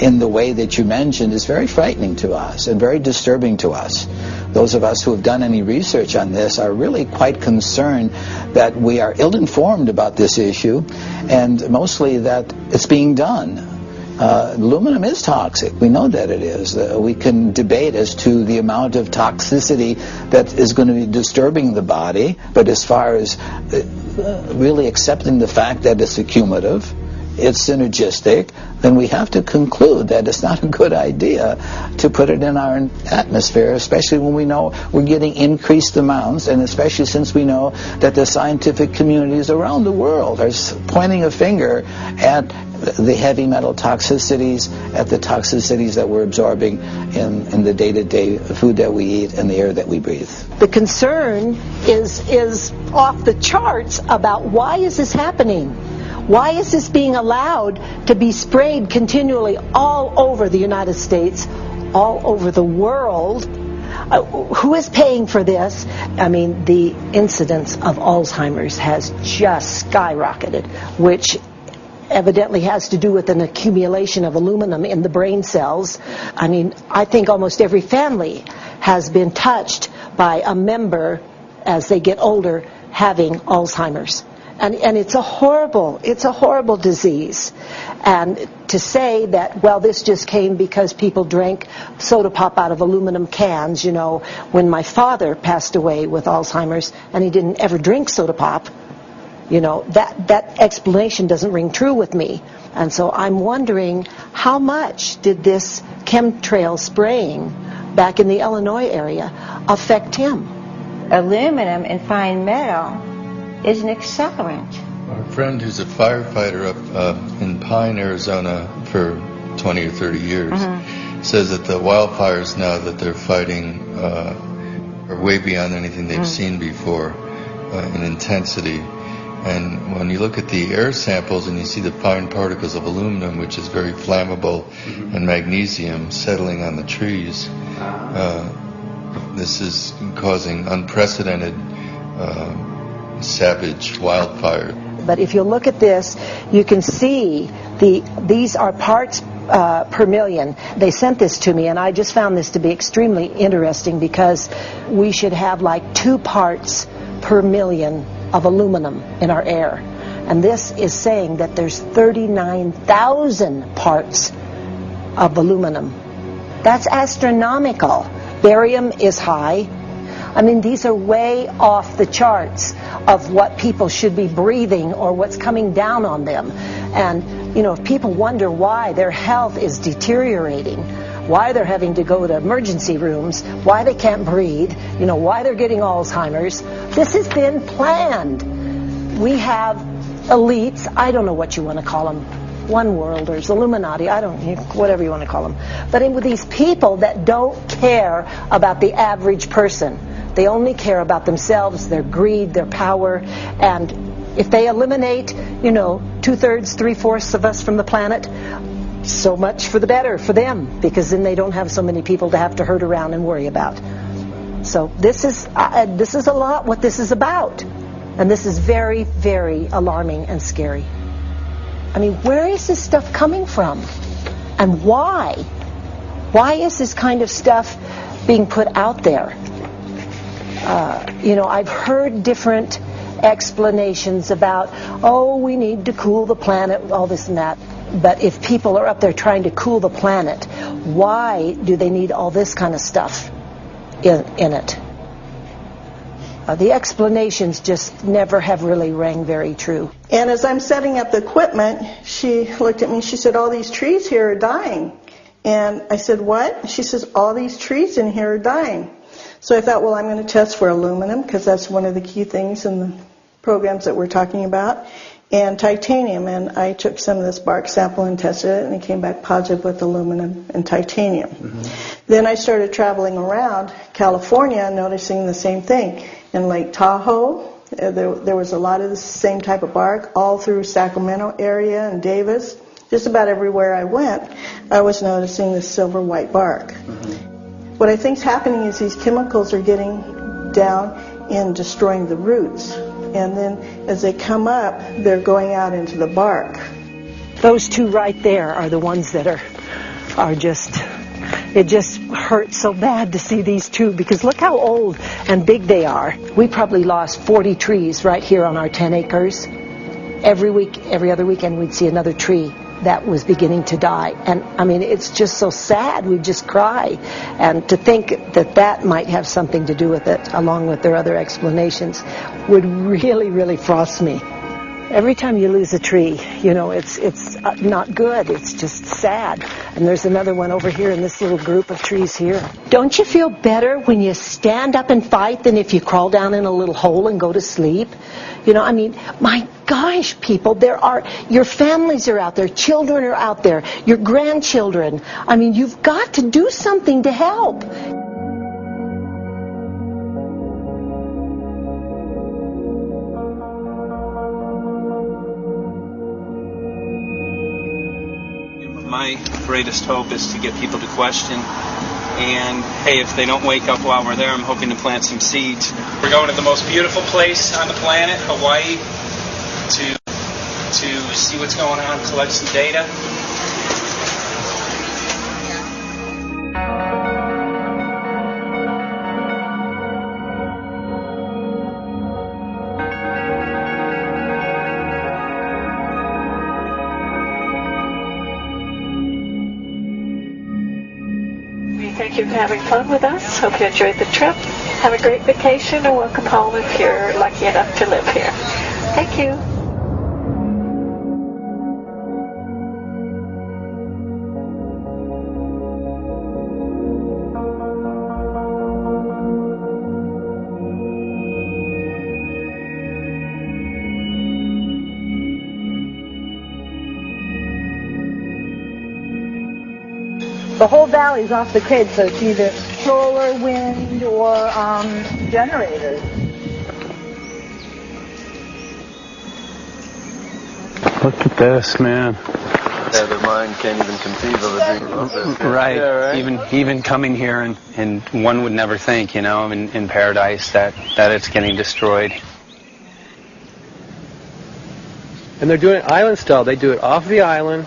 in the way that you mentioned is very frightening to us and very disturbing to us. Those of us who have done any research on this are really quite concerned that we are ill-informed about this issue, and mostly that it's being done. Aluminum is toxic. We know that it is. We can debate as to the amount of toxicity that is going to be disturbing the body, but as far as really accepting the fact that it's accumulative, it's synergistic, then we have to conclude that it's not a good idea to put it in our atmosphere, especially when we know we're getting increased amounts, and especially since we know that the scientific communities around the world are pointing a finger at the heavy metal toxicities, at the toxicities that we're absorbing in the day-to-day food that we eat and the air that we breathe. The concern is off the charts about why is this happening? Why is this being allowed to be sprayed continually all over the United States, all over the world? Who is paying for this? I mean, the incidence of Alzheimer's has just skyrocketed, which evidently has to do with an accumulation of aluminum in the brain cells. I mean, I think almost every family has been touched by a member as they get older having Alzheimer's. And it's a horrible disease. And to say that, well, this just came because people drank soda pop out of aluminum cans, you know, when my father passed away with Alzheimer's and he didn't ever drink soda pop, You know, that explanation doesn't ring true with me. And so I'm wondering, how much did this chemtrail spraying back in the Illinois area affect him? Aluminum and fine metal is an accelerant. Our friend who's a firefighter up in Pine, Arizona for 20 or 30 years says that the wildfires now that they're fighting are way beyond anything they've seen before in intensity. And when you look at the air samples and you see the fine particles of aluminum, which is very flammable, and magnesium settling on the trees, this is causing unprecedented savage wildfire. But if you look at this, you can see these are parts per million. They sent this to me, and I just found this to be extremely interesting because we should have like 2 parts per million of aluminum in our air. And this is saying that there's 39,000 parts of aluminum. That's astronomical. Barium is high. I mean, these are way off the charts of what people should be breathing or what's coming down on them. And, you know, if people wonder why their health is deteriorating, why they're having to go to emergency rooms, why they can't breathe, you know, why they're getting Alzheimer's, this has been planned. We have elites, I don't know what you want to call them, one worlders, Illuminati, I don't know, whatever you want to call them. But with these people that don't care about the average person. They only care about themselves, their greed, their power, and if they eliminate, you know, 2/3, 3/4 of us from the planet, so much for the better for them, because then they don't have so many people to have to herd around and worry about. So this is a lot what this is about, and this is very, very alarming and scary. I mean, where is this stuff coming from, and why? Why is this kind of stuff being put out there? You know, I've heard different explanations about, oh, we need to cool the planet, all this and that. But if people are up there trying to cool the planet, why do they need all this kind of stuff in it? The explanations just never have really rang very true. And as I'm setting up the equipment, she looked at me, she said, all these trees here are dying. And I said, what? She says, all these trees in here are dying. So I thought, well, I'm going to test for aluminum, because that's one of the key things in the programs that we're talking about, and titanium. And I took some of this bark sample and tested it, and it came back positive with aluminum and titanium. Then I started traveling around California, noticing the same thing. In Lake Tahoe, there was a lot of the same type of bark, all through Sacramento area and Davis. Just about everywhere I went, I was noticing this silver white bark. What I think's happening is these chemicals are getting down and destroying the roots. And then as they come up, they're going out into the bark. Those 2 right there are the ones that are just, it just hurts so bad to see these 2, because look how old and big they are. We probably lost 40 trees right here on our 10 acres. Every other weekend we'd see another tree that was beginning to die. And I mean, it's just so sad, we just cry. And to think that that might have something to do with it, along with their other explanations, would really, really frost me. Every time you lose a tree, you know, it's not good, it's just sad. And there's another one over here in this little group of trees here. Don't you feel better when you stand up and fight than if you crawl down in a little hole and go to sleep? You know, I mean, my gosh, people, your families are out there, children are out there, your grandchildren. I mean, you've got to do something to help. My greatest hope is to get people to question. And, hey, if they don't wake up while we're there, I'm hoping to plant some seeds. We're going to the most beautiful place on the planet, Hawaii, to see what's going on, collect some data. Thank you for having fun with us. Hope you enjoyed the trip. Have a great vacation and welcome home if you're lucky enough to live here. Thank you. The whole valley's off the grid, so it's either solar, wind, or generators. Look at this, man. Yeah, their mind can't even conceive of a dream of this. Right. Yeah, right. Even coming here, and one would never think, in paradise that it's getting destroyed. And they're doing it island style. They do it off the island,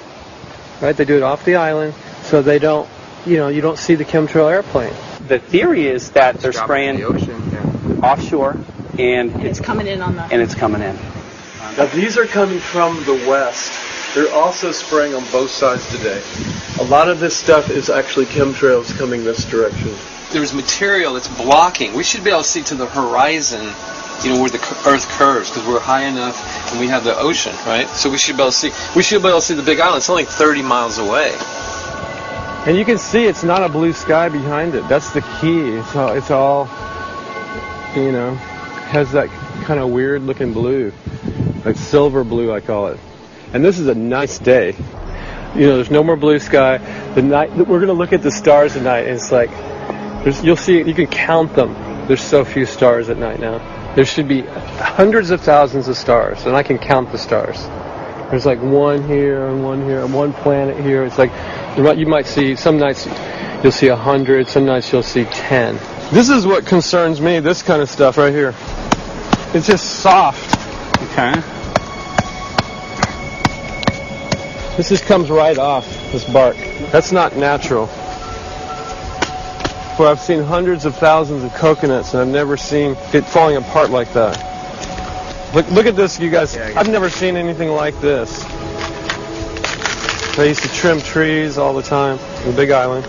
right? They do it off the island, so they don't, you don't see the chemtrail airplane. The theory is that they're spraying the ocean, offshore, and it's coming in on the. And it's coming in. Now these are coming from the west. They're also spraying on both sides today. A lot of this stuff is actually chemtrails coming this direction. There's material that's blocking. We should be able to see to the horizon, where the Earth curves, because we're high enough and we have the ocean, right? So we should be able to see. We should be able to see the Big Island. It's only 30 miles away. And you can see it's not a blue sky behind it. That's the key. It's all has that kind of weird looking blue, like silver blue, I call it. And this is a nice day. There's no more blue sky. The night we're going to look at the stars at night, and it's like you'll see. You can count them. There's so few stars at night now. There should be hundreds of thousands of stars, and I can count the stars. There's like one here and one here and one planet here. It's like you might see some nights you'll see 100, some nights you'll see 10. This is what concerns me. This kind of stuff right here. It's just soft. Okay. This just comes right off, this bark. That's not natural. But I've seen hundreds of thousands of coconuts, and I've never seen it falling apart like that. Look at this, you guys. I've never seen anything like this. I used to trim trees all the time in the Big Island.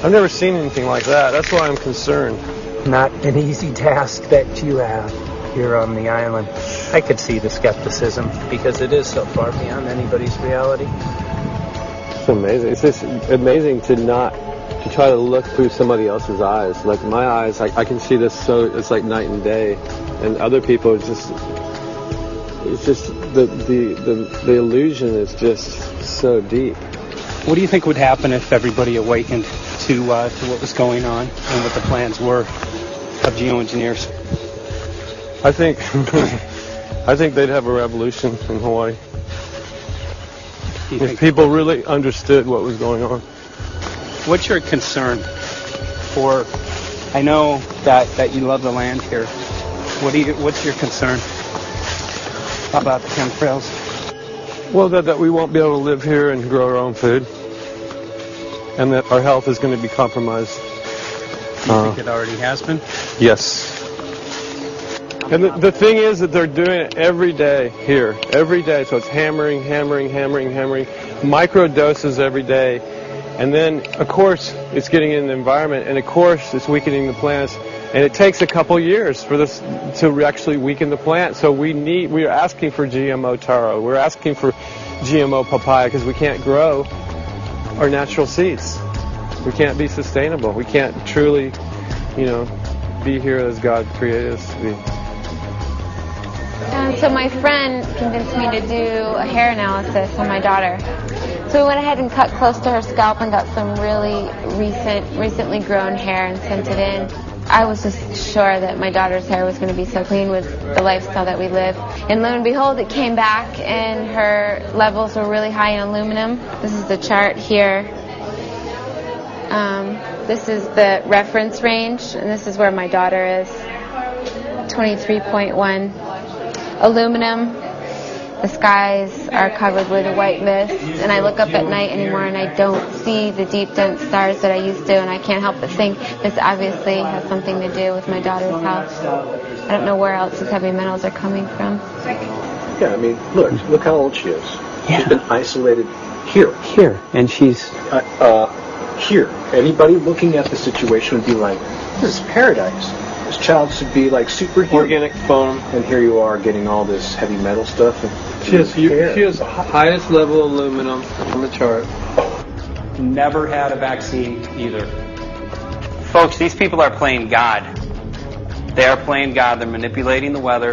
I've never seen anything like that. That's why I'm concerned. Not an easy task that you have here on the island. I could see the skepticism because it is so far beyond anybody's reality. It's amazing. It's just amazing to try to look through somebody else's eyes. Like my eyes, I can see this it's like night and day, and other people it's just the illusion is just so deep. What do you think would happen if everybody awakened to what was going on and what the plans were of geoengineers? I think they'd have a revolution in Hawaii. If people really understood what was going on. What's your concern for? I know that you love the land here. What's your concern about the chemtrails? Well, that we won't be able to live here and grow our own food, and that our health is going to be compromised. Do you think it already has been? Yes. And the thing is that they're doing it every day here, every day. So it's hammering, micro doses every day. And then, of course, it's getting in the environment, and of course, it's weakening the plants. And it takes a couple years for this to actually weaken the plant. So we are asking for GMO taro. We're asking for GMO papaya because we can't grow our natural seeds. We can't be sustainable. We can't truly, be here as God created us to be. And so my friend convinced me to do a hair analysis on my daughter. So we went ahead and cut close to her scalp and got some really recently grown hair and sent it in. I was just sure that my daughter's hair was going to be so clean with the lifestyle that we live. And lo and behold, it came back and her levels were really high in aluminum. This is the chart here. This is the reference range, and this is where my daughter is. 23.1 aluminum. The skies are covered with a white mist, and I look up at night anymore and I don't see the deep, dense stars that I used to, and I can't help but think this obviously has something to do with my daughter's health. I don't know where else these heavy metals are coming from. Yeah, I mean, look how old she is. Yeah. She's been isolated here. Here, and she's... here. Anybody looking at the situation would be like, this is paradise. This child should be like superhuman. Organic foam, and here you are getting all this heavy metal stuff. She has highest level aluminum on the chart. Never had a vaccine either. Folks, these people are playing God. They are playing God. They're manipulating the weather,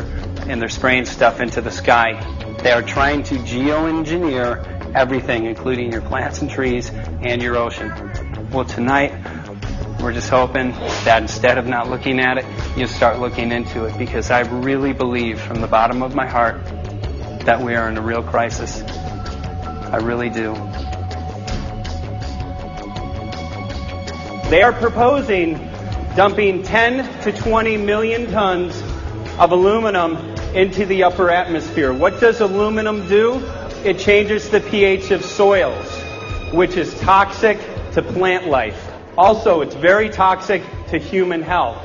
and they're spraying stuff into the sky. They are trying to geoengineer everything, including your plants and trees and your ocean. Well, tonight, we're just hoping that instead of not looking at it, you start looking into it, because I really believe from the bottom of my heart that we are in a real crisis. I really do. They are proposing dumping 10 to 20 million tons of aluminum into the upper atmosphere. What does aluminum do? It changes the pH of soils, which is toxic to plant life. Also, it's very toxic to human health.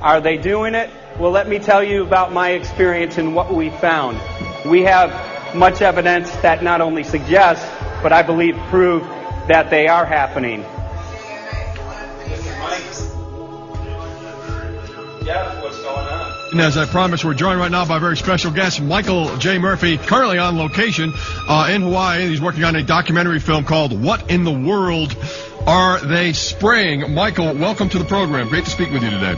Are they doing it? Well, let me tell you about my experience and what we found. We have much evidence that not only suggests, but I believe prove that they are happening. Jeff, what's going on? And as I promised, we're joined right now by a very special guest, Michael J. Murphy, currently on location in Hawaii. He's working on a documentary film called What in the World Are They Spraying? Michael, welcome to the program. Great to speak with you today.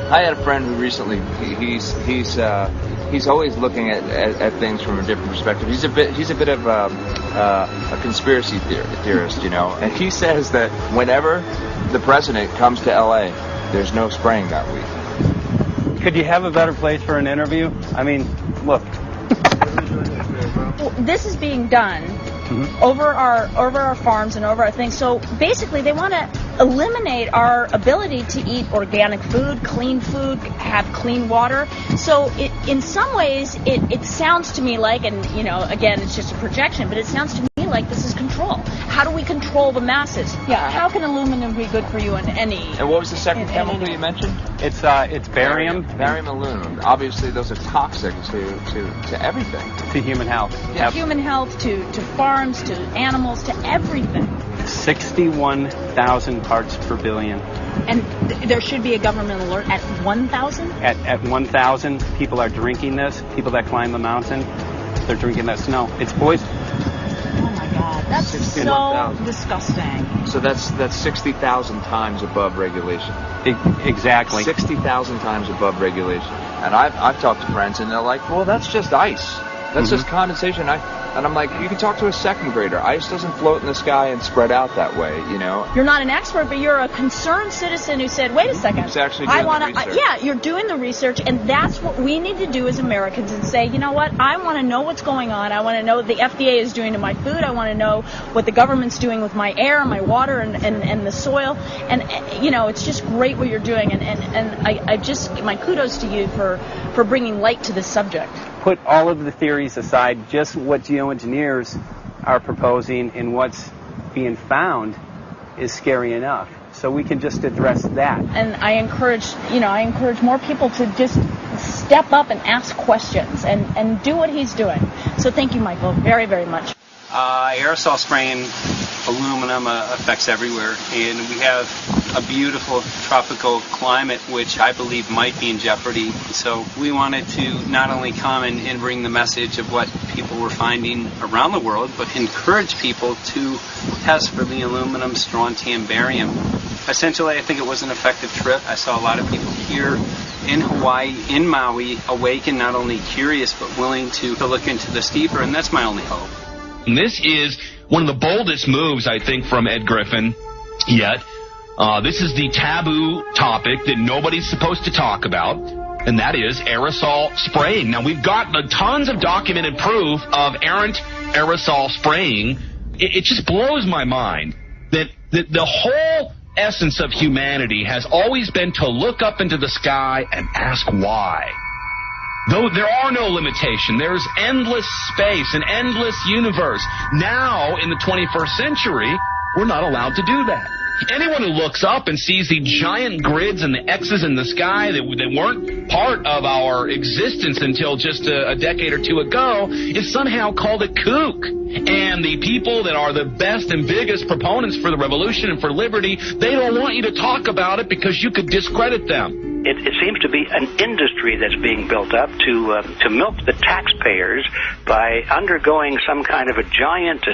I had a friend who recently, he's always looking at things from a different perspective. He's a bit of a conspiracy theorist, you know. And he says that whenever the president comes to L.A., there's no spraying that week. Could you have a better place for an interview? I mean, look. Well, this is being done over our farms and over our things. So basically, they want to eliminate our ability to eat organic food, have clean water. So in some ways, it sounds to me like, and you know, again, it's just a projection, but it sounds to me like this is control. How do we control the masses? Yeah. How can aluminum be good for you in any? And what was the second chemical you mentioned? It's barium. Barium aluminum. Obviously, those are toxic to everything. To human health. To human health, to farms, to animals, to everything. 61,000 parts per billion. And there should be a government alert at 1,000? At 1,000, people are drinking this. People that climb the mountain, they're drinking that snow. It's poison. Oh my God, that's so disgusting. So that's 60,000 times above regulation. Exactly. 60,000 times above regulation. And I've talked to friends, and they're like, well, that's just ice. That's just condensation. And I'm like, you can talk to a second grader. Ice doesn't float in the sky and spread out that way, you know. You're not an expert, but you're a concerned citizen who said, wait a second. Who's actually doing the research. Yeah, you're doing the research, and that's what we need to do as Americans and say, you know what, I want to know what's going on. I want to know what the FDA is doing to my food. I want to know what the government's doing with my air, my water, and the soil. And, you know, it's just great what you're doing. And I just, my kudos to you for bringing light to this subject. Put all of the theories aside, just what geoengineers are proposing and what's being found is scary enough. So we can just address that. And I encourage more people to just step up and ask questions and do what he's doing. So thank you, Michael, very, very much. Aerosol spraying aluminum affects everywhere, and we have a beautiful tropical climate which I believe might be in jeopardy. So we wanted to not only come and bring the message of what people were finding around the world, but encourage people to test for the aluminum, strontium, barium. Essentially, I think it was an effective trip. I saw a lot of people here in Hawaii, in Maui, awakened, not only curious, but willing to look into this deeper, and that's my only hope. And this is one of the boldest moves, I think, from Ed Griffin yet. This is the taboo topic that nobody's supposed to talk about, and that is aerosol spraying. Now, we've got tons of documented proof of errant aerosol spraying. It just blows my mind that the whole essence of humanity has always been to look up into the sky and ask why. Though there are no limitations, there's endless space, an endless universe. Now, in the 21st century, we're not allowed to do that. Anyone who looks up and sees the giant grids and the X's in the sky that weren't part of our existence until just a decade or two ago is somehow called a kook. And the people that are the best and biggest proponents for the revolution and for liberty, they don't want you to talk about it because you could discredit them. It seems to be an industry that's being built up to milk the taxpayers by undergoing some kind of a giant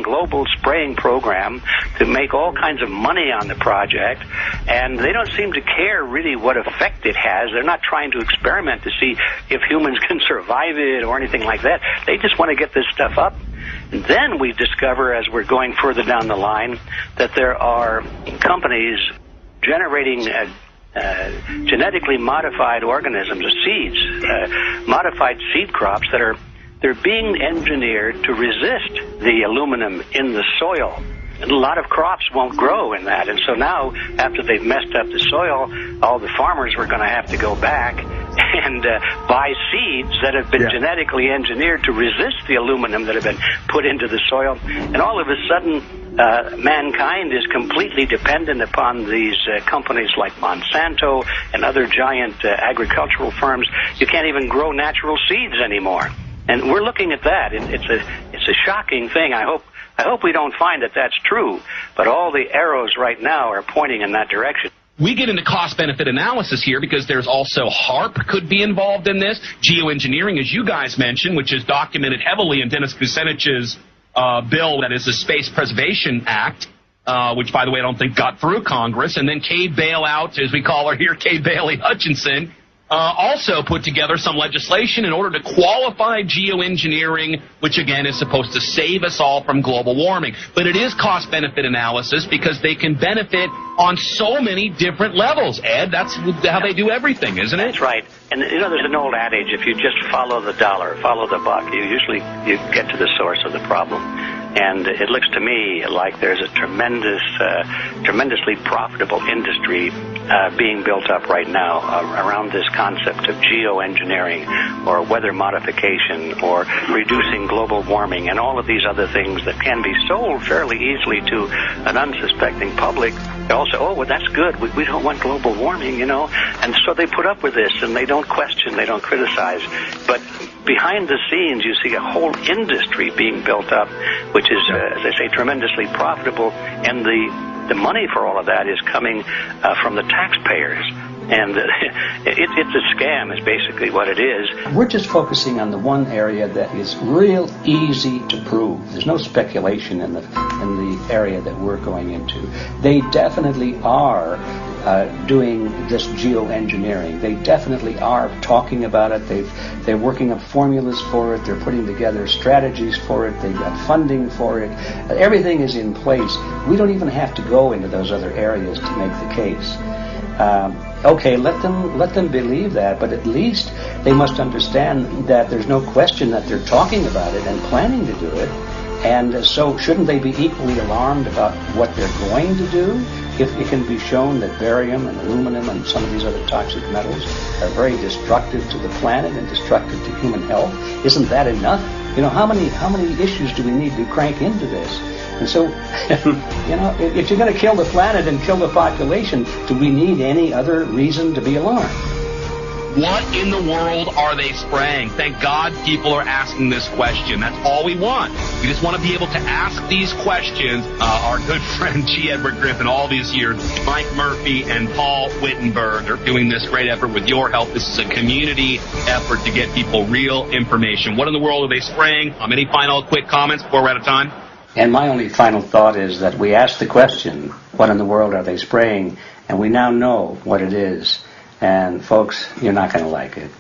global spraying program to make all kinds of money on the project, and they don't seem to care really what effect it has. They're not trying to experiment to see if humans can survive it or anything like that. They just want to get this stuff up. And then we discover, as we're going further down the line, that there are companies generating genetically modified organisms, seeds, modified seed crops they're being engineered to resist the aluminum in the soil. And a lot of crops won't grow in that. And so now, after they've messed up the soil, all the farmers were going to have to go back and buy seeds that have been genetically engineered to resist the aluminum that have been put into the soil. And all of a sudden, mankind is completely dependent upon these companies like Monsanto and other giant agricultural firms. You can't even grow natural seeds anymore. And we're looking at that. It's a shocking thing. I hope we don't find that that's true. But all the arrows right now are pointing in that direction. We get into cost-benefit analysis here because there's also HARP could be involved in this. Geoengineering, as you guys mentioned, which is documented heavily in Dennis Kucinich's bill, that is the Space Preservation Act, which, by the way, I don't think got through Congress. And then Kay Bailout, as we call her here, Kay Bailey Hutchinson, also put together some legislation in order to qualify geoengineering, which, again, is supposed to save us all from global warming. But it is cost-benefit analysis because they can benefit on so many different levels. Ed, that's how they do everything, isn't it? That's right. And, you know, there's an old adage, if you just follow the dollar, follow the buck, you get to the source of the problem. And it looks to me like there's a tremendously profitable industry being built up right now around this concept of geoengineering or weather modification or reducing global warming and all of these other things that can be sold fairly easily to an unsuspecting public. They all say, oh, well, that's good. We don't want global warming, you know. And so they put up with this, and they don't question, they don't criticize. But behind the scenes, you see a whole industry being built up, which is, as I say, tremendously profitable, and the money for all of that is coming from the taxpayers. And it's a scam is basically what it is. We're just focusing on the one area that is real easy to prove. There's no speculation in the area that we're going into. They definitely are doing this geoengineering. They definitely are talking about it. They're working up formulas for it. They're putting together strategies for it. They've got funding for it. Everything is in place. We don't even have to go into those other areas to make the case. Okay, let them believe that, but at least they must understand that there's no question that they're talking about it and planning to do it. And so shouldn't they be equally alarmed about what they're going to do if it can be shown that barium and aluminum and some of these other toxic metals are very destructive to the planet and destructive to human health? Isn't that enough? You know, how many issues do we need to crank into this? And so, you know, if you're going to kill the planet and kill the population, do we need any other reason to be alarmed? What in the world are they spraying? Thank God people are asking this question. That's all we want. We just want to be able to ask these questions. Our good friend G. Edward Griffin, all these years, Mike Murphy and Paul Wittenberg are doing this great effort with your help. This is a community effort to get people real information. What in the world are they spraying? Any final quick comments before we're out of time? And my only final thought is that we asked the question, what in the world are they spraying? And we now know what it is. And folks, you're not going to like it.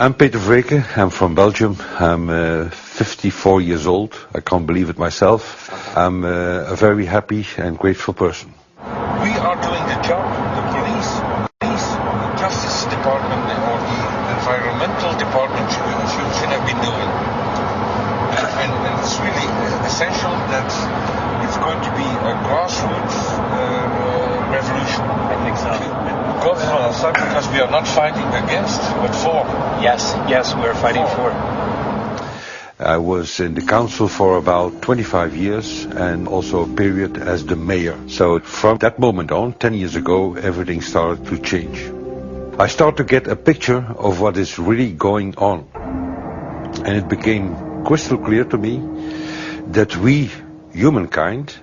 I'm Peter Vreke. I'm from Belgium. I'm 54 years old. I can't believe it myself. I'm a very happy and grateful person. We are doing the job the police, the Justice Department, or the Environmental Department should have been doing. And it's really essential that it's going to be a grassroots revolution. I think God's on our side because we are not fighting against, but for. Yes, we're fighting for. I was in the council for about 25 years and also a period as the mayor. So from that moment on, 10 years ago, everything started to change. I started to get a picture of what is really going on. And it became crystal clear to me that we, humankind,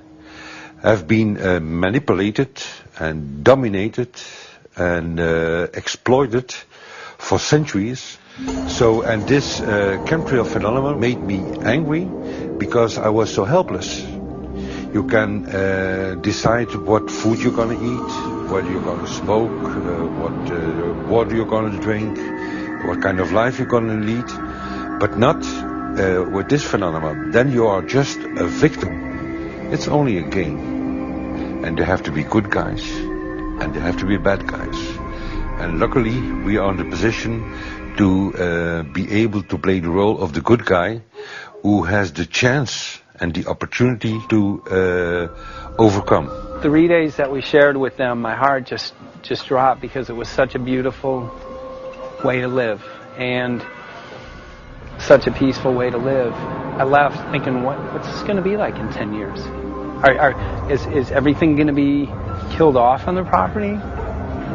have been manipulated and dominated and exploited for centuries. So, and this chemtrail phenomenon made me angry because I was so helpless. You can decide what food you're going to eat, whether you're going to smoke, what water you're going to drink, what kind of life you're going to lead, but not with this phenomenon. Then you are just a victim. It's only a game. And there have to be good guys, and there have to be bad guys. And luckily, we are in the position to be able to play the role of the good guy who has the chance and the opportunity to overcome. The relays that we shared with them, my heart just dropped because it was such a beautiful way to live and such a peaceful way to live. I left thinking, what's this going to be like in 10 years? Is everything going to be killed off on the property?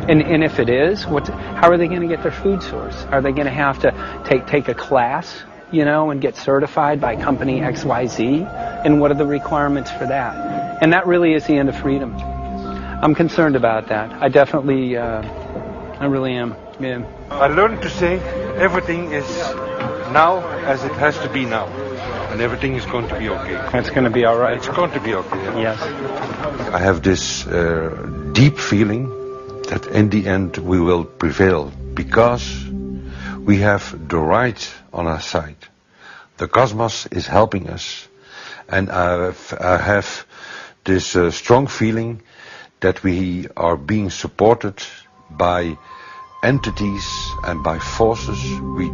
And if it is, how are they going to get their food source? Are they going to have to take a class, and get certified by company XYZ? And what are the requirements for that? And that really is the end of freedom. I'm concerned about that. I definitely, I really am. Yeah. I learned to say everything is now as it has to be now. And everything is going to be okay. It's going to be all right. It's going to be okay. Yes. I have this deep feeling that in the end we will prevail because we have the right on our side. The cosmos is helping us. And I have this strong feeling that we are being supported by entities and by forces we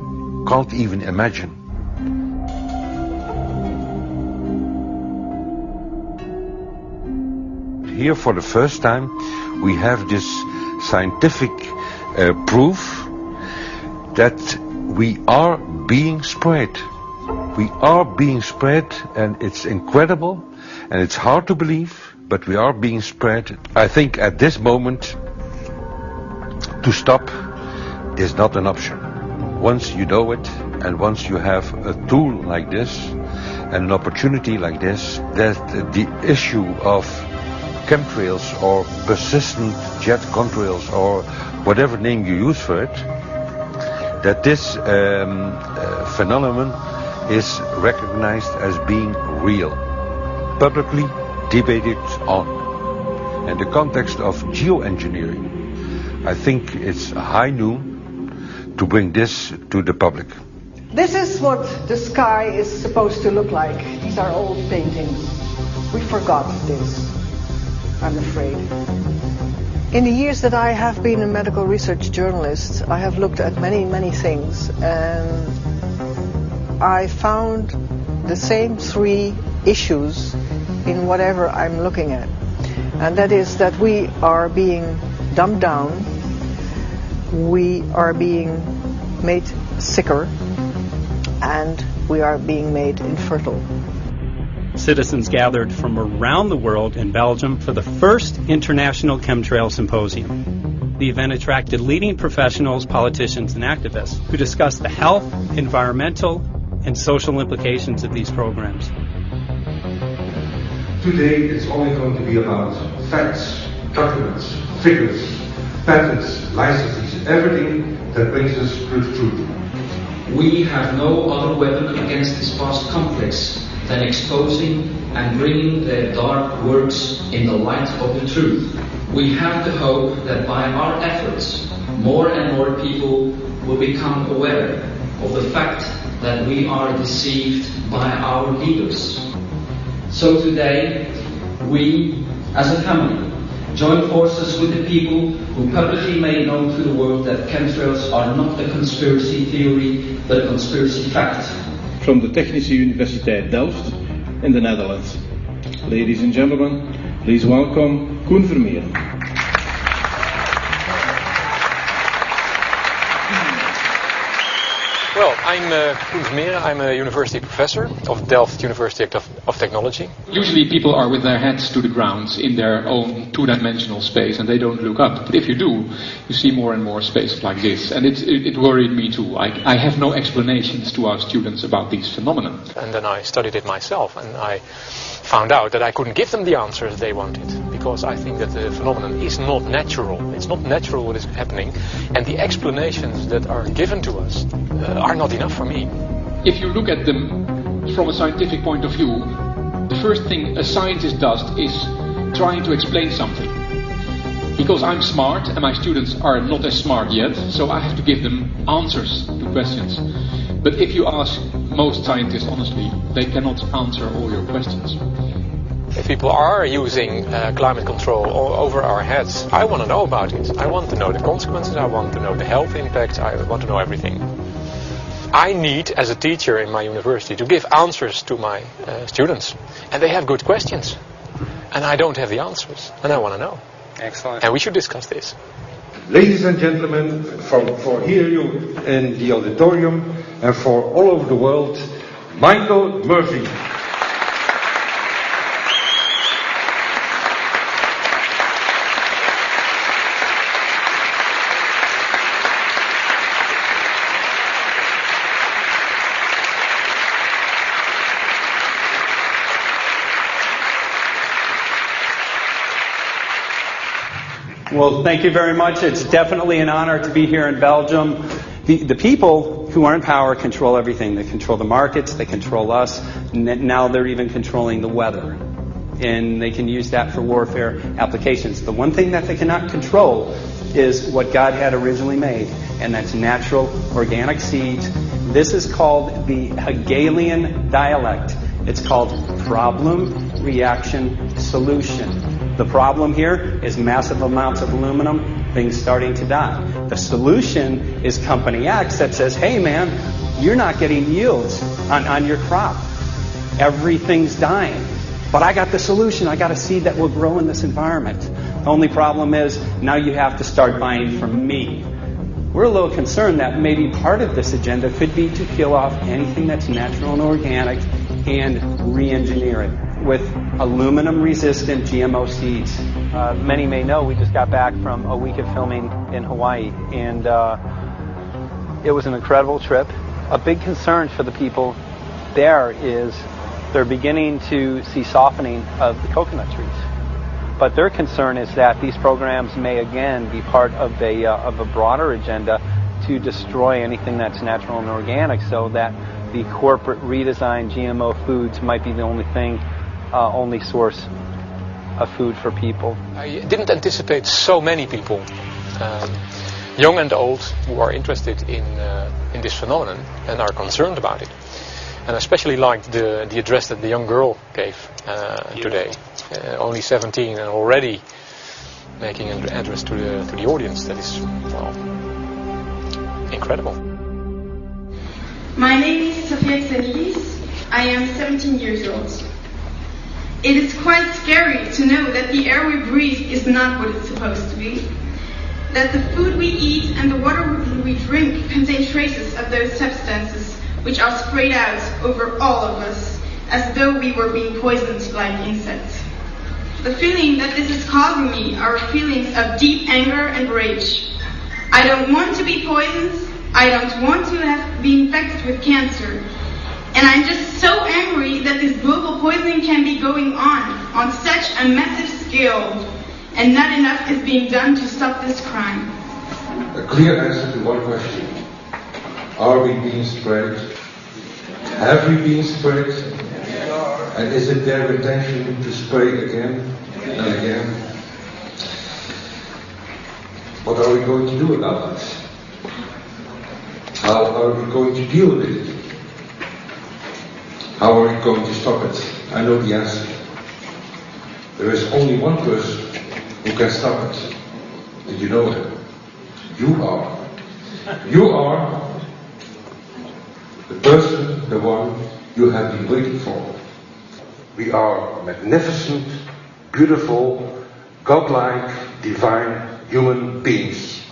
can't even imagine. Here for the first time we have this scientific proof that we are being spread. We are being spread, and it's incredible and it's hard to believe, but we are being spread. I think at this moment to stop is not an option. Once you know it and once you have a tool like this and an opportunity like this, that the issue of chemtrails or persistent jet contrails or whatever name you use for it, that this phenomenon is recognized as being real, publicly debated on. In the context of geoengineering, I think it's high noon to bring this to the public. This is what the sky is supposed to look like. These are old paintings. We forgot this, I'm afraid. In the years that I have been a medical research journalist, I have looked at many, many things, and I found the same three issues in whatever I'm looking at. And that is that we are being dumbed down, we are being made sicker, and we are being made infertile. Citizens gathered from around the world in Belgium for the first International Chemtrail Symposium. The event attracted leading professionals, politicians, and activists who discussed the health, environmental, and social implications of these programs. Today it's only going to be about facts, documents, figures, patents, licenses, everything that brings us to the truth. We have no other weapon against this vast complex than exposing and bringing their dark works in the light of the truth. We have the hope that by our efforts, more and more people will become aware of the fact that we are deceived by our leaders. So today, we, as a family, join forces with the people who publicly made known to the world that chemtrails are not a conspiracy theory, but a conspiracy fact. From the Technische Universiteit Delft in the Netherlands. Ladies and gentlemen, please welcome Koen Vermeeren. Well, I'm Koen Vermeeren. I'm a university professor of Delft University of Technology. Usually people are with their heads to the ground in their own two-dimensional space and they don't look up. But if you do, you see more and more spaces like this. And it worried me too. I have no explanations to our students about these phenomena. And then I studied it myself and I found out that I couldn't give them the answers they wanted, because I think that the phenomenon is not natural. It's not natural what is happening, and the explanations that are given to us are not enough for me. If you look at them from a scientific point of view, the first thing a scientist does is trying to explain something. Because I'm smart and my students are not as smart yet, so I have to give them answers to questions. But if you ask most scientists honestly, they cannot answer all your questions. If people are using climate control over our heads, I want to know about it. I want to know the consequences, I want to know the health impacts, I want to know everything. I need, as a teacher in my university, to give answers to my students. And they have good questions. And I don't have the answers. And I want to know. Excellent. And we should discuss this. Ladies and gentlemen, for here you in the auditorium and for all over the world, Michael Murphy. Well, thank you very much. It's definitely an honor to be here in Belgium. The people who are in power control everything. They control the markets, they control us, and now they're even controlling the weather. And they can use that for warfare applications. The one thing that they cannot control is what God had originally made, and that's natural organic seeds. This is called the Hegelian dialect. It's called problem, reaction, solution. The problem here is massive amounts of aluminum, things starting to die. The solution is Company X that says, hey man, you're not getting yields on your crop. Everything's dying. But I got the solution. I got a seed that will grow in this environment. The only problem is now you have to start buying from me. We're a little concerned that maybe part of this agenda could be to kill off anything that's natural and organic and re-engineer it with aluminum-resistant GMO seeds. Many may know we just got back from a week of filming in Hawaii, and it was an incredible trip. A big concern for the people there is they're beginning to see softening of the coconut trees. But their concern is that these programs may again be part of a broader agenda to destroy anything that's natural and organic, so that the corporate redesigned GMO foods might be the only source of food for people. I didn't anticipate so many people, young and old, who are interested in this phenomenon and are concerned about it. And I especially liked the address that the young girl gave today, only 17 and already making an address to the audience. That is, well, incredible. My name is Sofia Xenidis. I am 17 years old. It is quite scary to know that the air we breathe is not what it's supposed to be. That the food we eat and the water we drink contain traces of those substances which are sprayed out over all of us as though we were being poisoned like insects. The feeling that this is causing me are feelings of deep anger and rage. I don't want to be poisoned. I don't want to be infected with cancer. And I'm just so angry that this global poisoning can be going on such a massive scale, and not enough is being done to stop this crime. A clear answer to one question. Are we being sprayed? Have we been sprayed? And is it their intention to spray again and again? What are we going to do about this? How are we going to deal with it? How are we going to stop it? I know the answer. There is only one person who can stop it. Did you know him? You are. You are the person, the one you have been waiting for. We are magnificent, beautiful, godlike, divine human beings.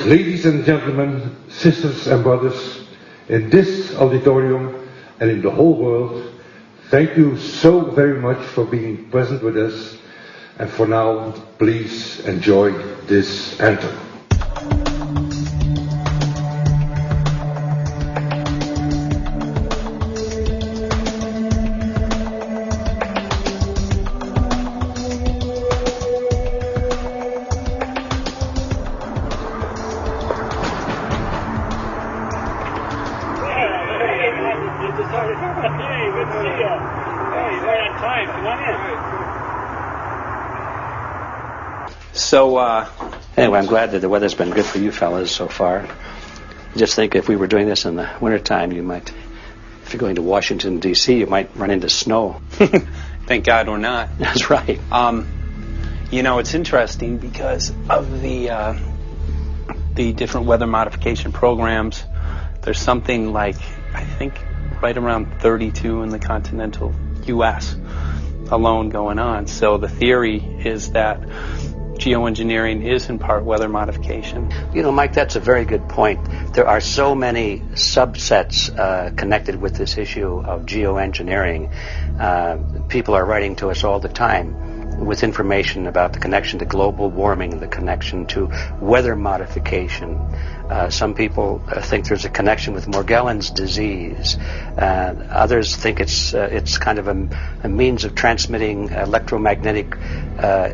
Ladies and gentlemen, sisters and brothers, in this auditorium and in the whole world, thank you so very much for being present with us. And for now, please enjoy this anthem. So, anyway, I'm glad that the weather's been good for you fellas so far. Just think if we were doing this in the wintertime, you might, if you're going to Washington, D.C., you might run into snow. Thank God we're not. That's right. You know, it's interesting because of the different weather modification programs. There's something like, I think, right around 32 in the continental U.S. alone going on. So the theory is that geoengineering is in part weather modification. You know, Mike, that's a very good point. There are so many subsets connected with this issue of geoengineering. People are writing to us all the time with information about the connection to global warming, the connection to weather modification. Some people think there's a connection with Morgellons disease. Others think it's kind of a means of transmitting electromagnetic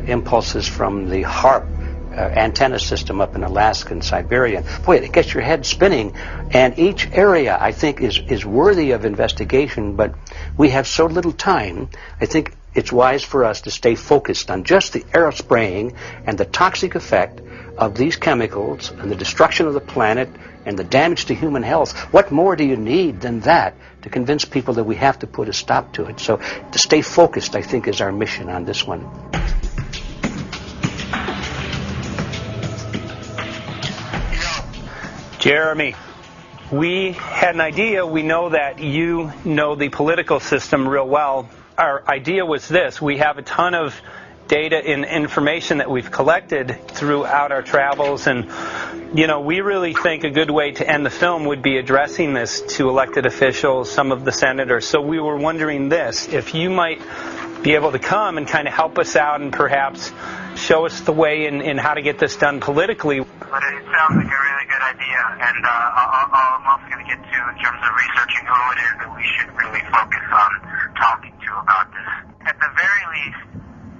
impulses from the HAARP antenna system up in Alaska and Siberia. Boy, it gets your head spinning. And each area, I think, is worthy of investigation, but we have so little time. I think it's wise for us to stay focused on just the aerospraying and the toxic effect of these chemicals and the destruction of the planet and the damage to human health. What more do you need than that to convince people that we have to put a stop to it? So to stay focused, I think, is our mission on this one. Jeremy, we had an idea. We know that you know the political system real well. Our idea was this. We have a ton of data and information that we've collected throughout our travels, and you know, we really think a good way to end the film would be addressing this to elected officials, some of the senators. So we were wondering this, if you might be able to come and kind of help us out and perhaps show us the way in how to get this done politically. But it sounds like a really good idea, and I'm also going to get to, in terms of researching who it is that we should really focus on talking to about this. At the very least,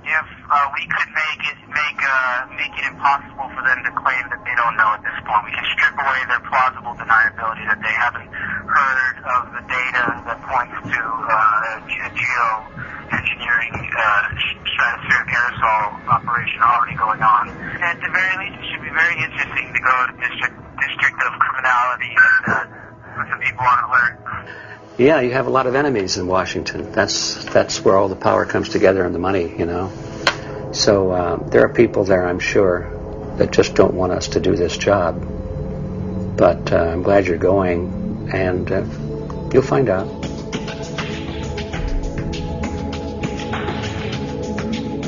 if we could make it impossible for them to claim that they don't know at this point, we can strip away their plausible deniability that they haven't heard of the data that points to geoengineering stratospheric aerosol operation already going on. At the very least, it should be very interesting to go to district of criminality and put some people on alert. Yeah, you have a lot of enemies in Washington. That's where all the power comes together and the money, you know. So there are people there, I'm sure, that just don't want us to do this job. But I'm glad you're going, and you'll find out.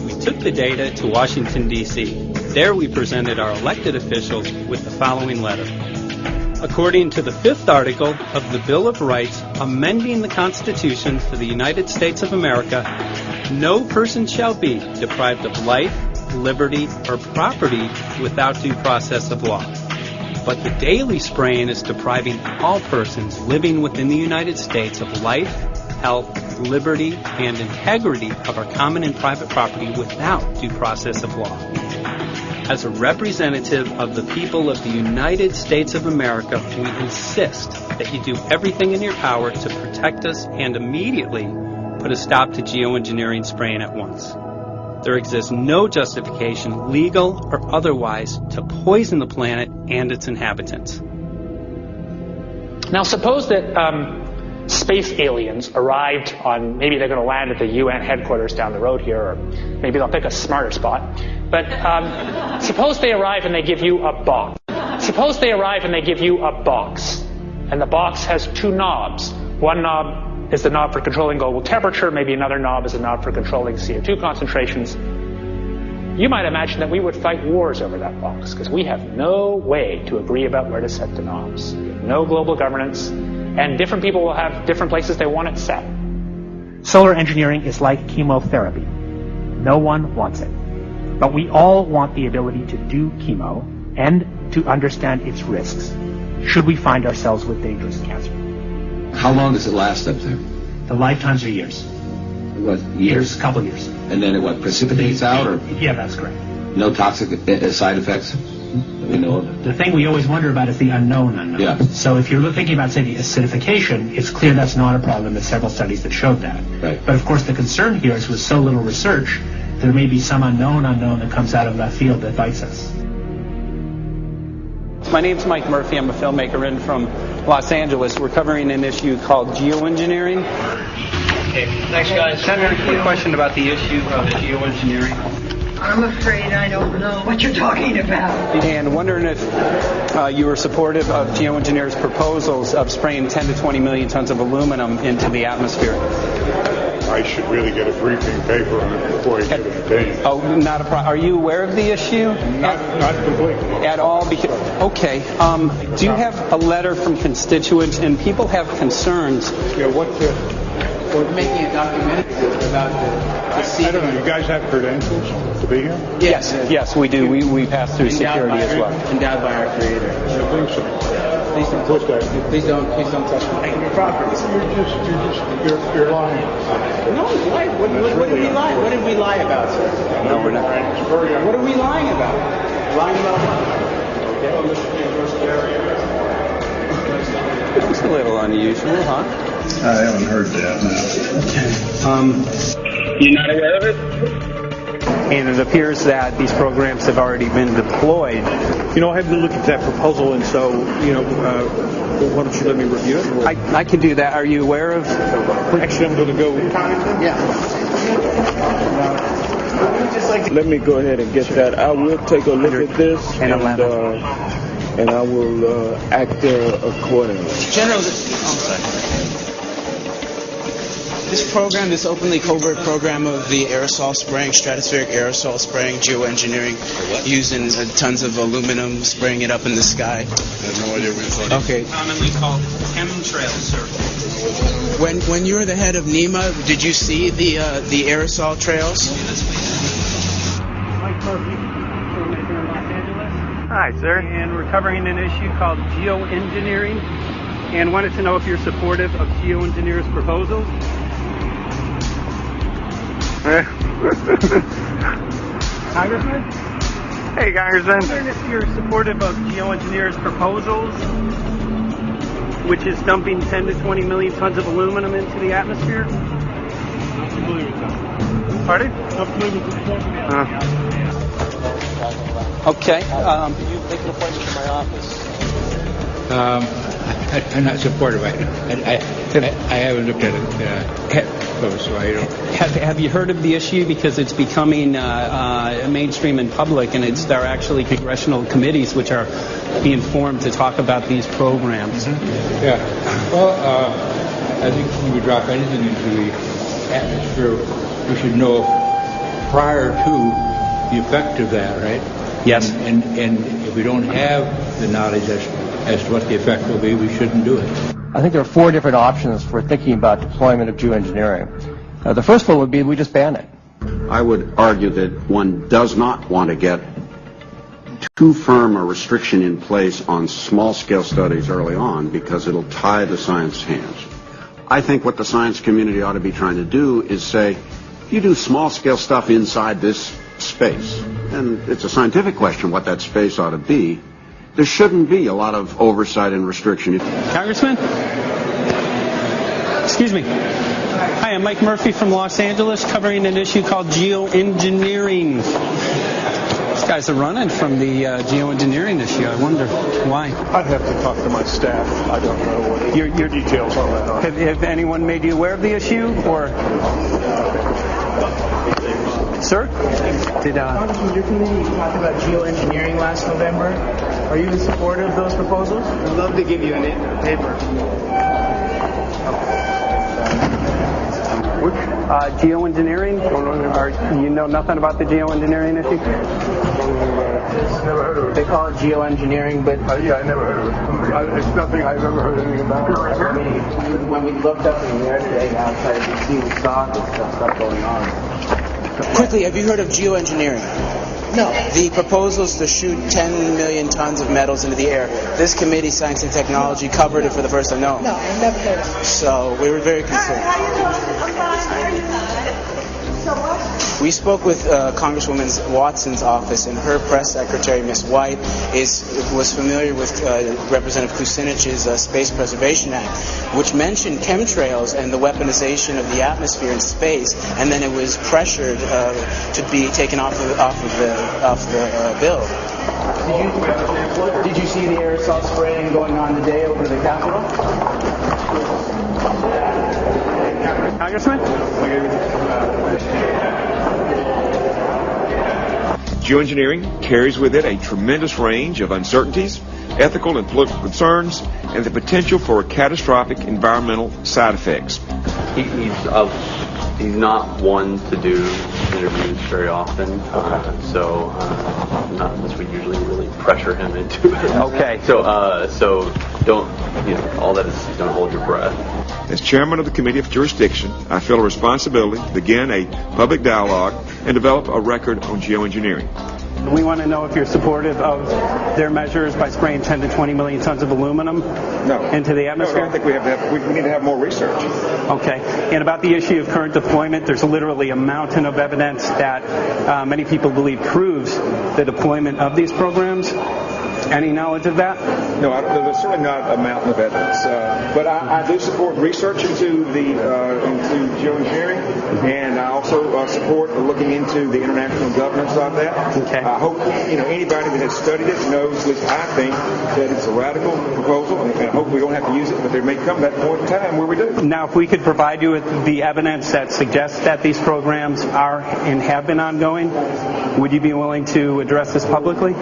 We took the data to Washington, D.C. There we presented our elected officials with the following letter. According to the 5th article of the Bill of Rights amending the Constitution for the United States of America, no person shall be deprived of life, liberty, or property without due process of law. But the daily spraying is depriving all persons living within the United States of life, health, liberty, and integrity of our common and private property without due process of law. As a representative of the people of the United States of America, we insist that you do everything in your power to protect us and immediately put a stop to geoengineering spraying at once. There exists no justification, legal or otherwise, to poison the planet and its inhabitants. Now suppose that space aliens arrived on, maybe they're going to land at the UN headquarters down the road here, or maybe they'll pick a smarter spot. But suppose they arrive and they give you a box. Suppose they arrive and they give you a box. And the box has 2 knobs. One knob is the knob for controlling global temperature. Maybe another knob is a knob for controlling CO2 concentrations. you might imagine that we would fight wars over that box because we have no way to agree about where to set the knobs. No global governance, and different people will have different places they want it set. Solar engineering is like chemotherapy. No one wants it. But we all want the ability to do chemo and to understand its risks should we find ourselves with dangerous cancer. How long does it last up there? The lifetimes are years. What, years? A couple years. And then it precipitates out, or? Yeah, that's correct. No toxic side effects that we know of? The thing we always wonder about is the unknown. Yeah. So if you're thinking about, say, the acidification, it's clear that's not a problem. There's several studies that showed that. Right. But of course the concern here is with so little research, there may be some unknown that comes out of left field that bites us. My name's Mike Murphy. I'm a filmmaker in from Los Angeles. We're covering an issue called geoengineering. Okay, thanks guys. Senator, quick question about the issue of geoengineering. I'm afraid I don't know what you're talking about. And wondering if you were supportive of geoengineers' proposals of spraying 10 to 20 million tons of aluminum into the atmosphere. I should really get a briefing paper on it before I get an opinion. Oh, not a problem. Are you aware of the issue? Not completely. At all? Okay. Do you have a letter from constituents, and people have concerns? Yeah, We're making a documentary about the I don't know. You guys have credentials to be here? Yes, we do. We pass through security as well. Endowed by our Creator. I think so. Please don't touch my property. You're lying. No, why? What did we lie? What did we lie about, sir? No, we're not. What are we lying about? Lying about what? It's a little unusual, huh? I haven't heard that. You're not aware of it? And it appears that these programs have already been deployed. You know, I had to look at that proposal, and so, why don't you let me review it? I can do that. Are you aware of? Actually, I'm going to go. Yeah. Let me go ahead and get that. I will take a look at this, and I will act accordingly. General, this program, this openly covert program of the aerosol spraying, stratospheric aerosol spraying, geoengineering, using tons of aluminum, spraying it up in the sky. I have no idea what you're talking about. Okay. Commonly called chemtrails, sir. When you were the head of NEMA, did you see the aerosol trails? Mike Murphy, filmmaker in Los Angeles. Hi, sir. And we're covering an issue called geoengineering, and wanted to know if you're supportive of geoengineers' proposals. Congressman? Hey, Congressman. I'm wondering if you're supportive of geoengineers' proposals, which is dumping 10 to 20 million tons of aluminum into the atmosphere. I'm familiar with that. Pardon? I'm familiar with that. Okay. Could you make an appointment to my office? I'm not supportive. I haven't looked at it close, so I don't. Have you heard of the issue? Because it's becoming mainstream in public, and there are actually congressional committees which are being formed to talk about these programs. Mm-hmm. Yeah. Well, I think when we drop anything into the atmosphere, we should know prior to the effect of that, right? Yes. And if we don't have the knowledge as to what the effect will be, we shouldn't do it. I think there are 4 different options for thinking about deployment of geoengineering. The first one would be we just ban it. I would argue that one does not want to get too firm a restriction in place on small-scale studies early on because it'll tie the science hands. I think what the science community ought to be trying to do is say, if you do small-scale stuff inside this space, and it's a scientific question what that space ought to be, there shouldn't be a lot of oversight and restriction. Congressman? Excuse me. Hi, I'm Mike Murphy from Los Angeles, covering an issue called geoengineering. These guys are running from the geoengineering issue. I wonder why. I'd have to talk to my staff. I don't know what your details on that are. Have anyone made you aware of the issue, or? Sir? Congressman, your committee talked about geoengineering last November. Are you in support of those proposals? I'd love to give you a paper. Which geoengineering? Or you know nothing about the geoengineering issue? Never heard of it. They call it geoengineering, but... yeah, I never heard of it. It's nothing I've ever heard anything about. When we looked up in the air today outside of DC, we saw this stuff going on. Quickly, have you heard of geoengineering? No. The proposal is to shoot 10 million tons of metals into the air. This committee, Science and Technology, covered it for the first time. No. No, I've never heard of it. So we were very concerned. We spoke with Congresswoman Watson's office, and her press secretary, Ms. White, was familiar with Representative Kucinich's Space Preservation Act, which mentioned chemtrails and the weaponization of the atmosphere in space, and then it was pressured to be taken off the bill. Did you see the aerosol spraying going on today over the Capitol? Congressman? Geoengineering carries with it a tremendous range of uncertainties, ethical and political concerns, and the potential for catastrophic environmental side effects. He's not one to do interviews very often, so not unless we usually really pressure him into it. Okay. So don't, all that is, don't hold your breath. As chairman of the Committee of Jurisdiction, I feel a responsibility to begin a public dialogue and develop a record on geoengineering. We want to know if you're supportive of their measures by spraying 10 to 20 million tons of aluminum into the atmosphere? No, I think we need to have more research. Okay. And about the issue of current deployment, there's literally a mountain of evidence that many people believe proves the deployment of these programs. Any knowledge of that? No, there's certainly not a mountain of evidence. But I do support research into geoengineering, and I also support looking into the international governance of that. Okay. I hope anybody that has studied it knows, at least I think, that it's a radical proposal, and I hope we don't have to use it, but there may come that point in time where we do. Now, if we could provide you with the evidence that suggests that these programs are and have been ongoing, would you be willing to address this publicly?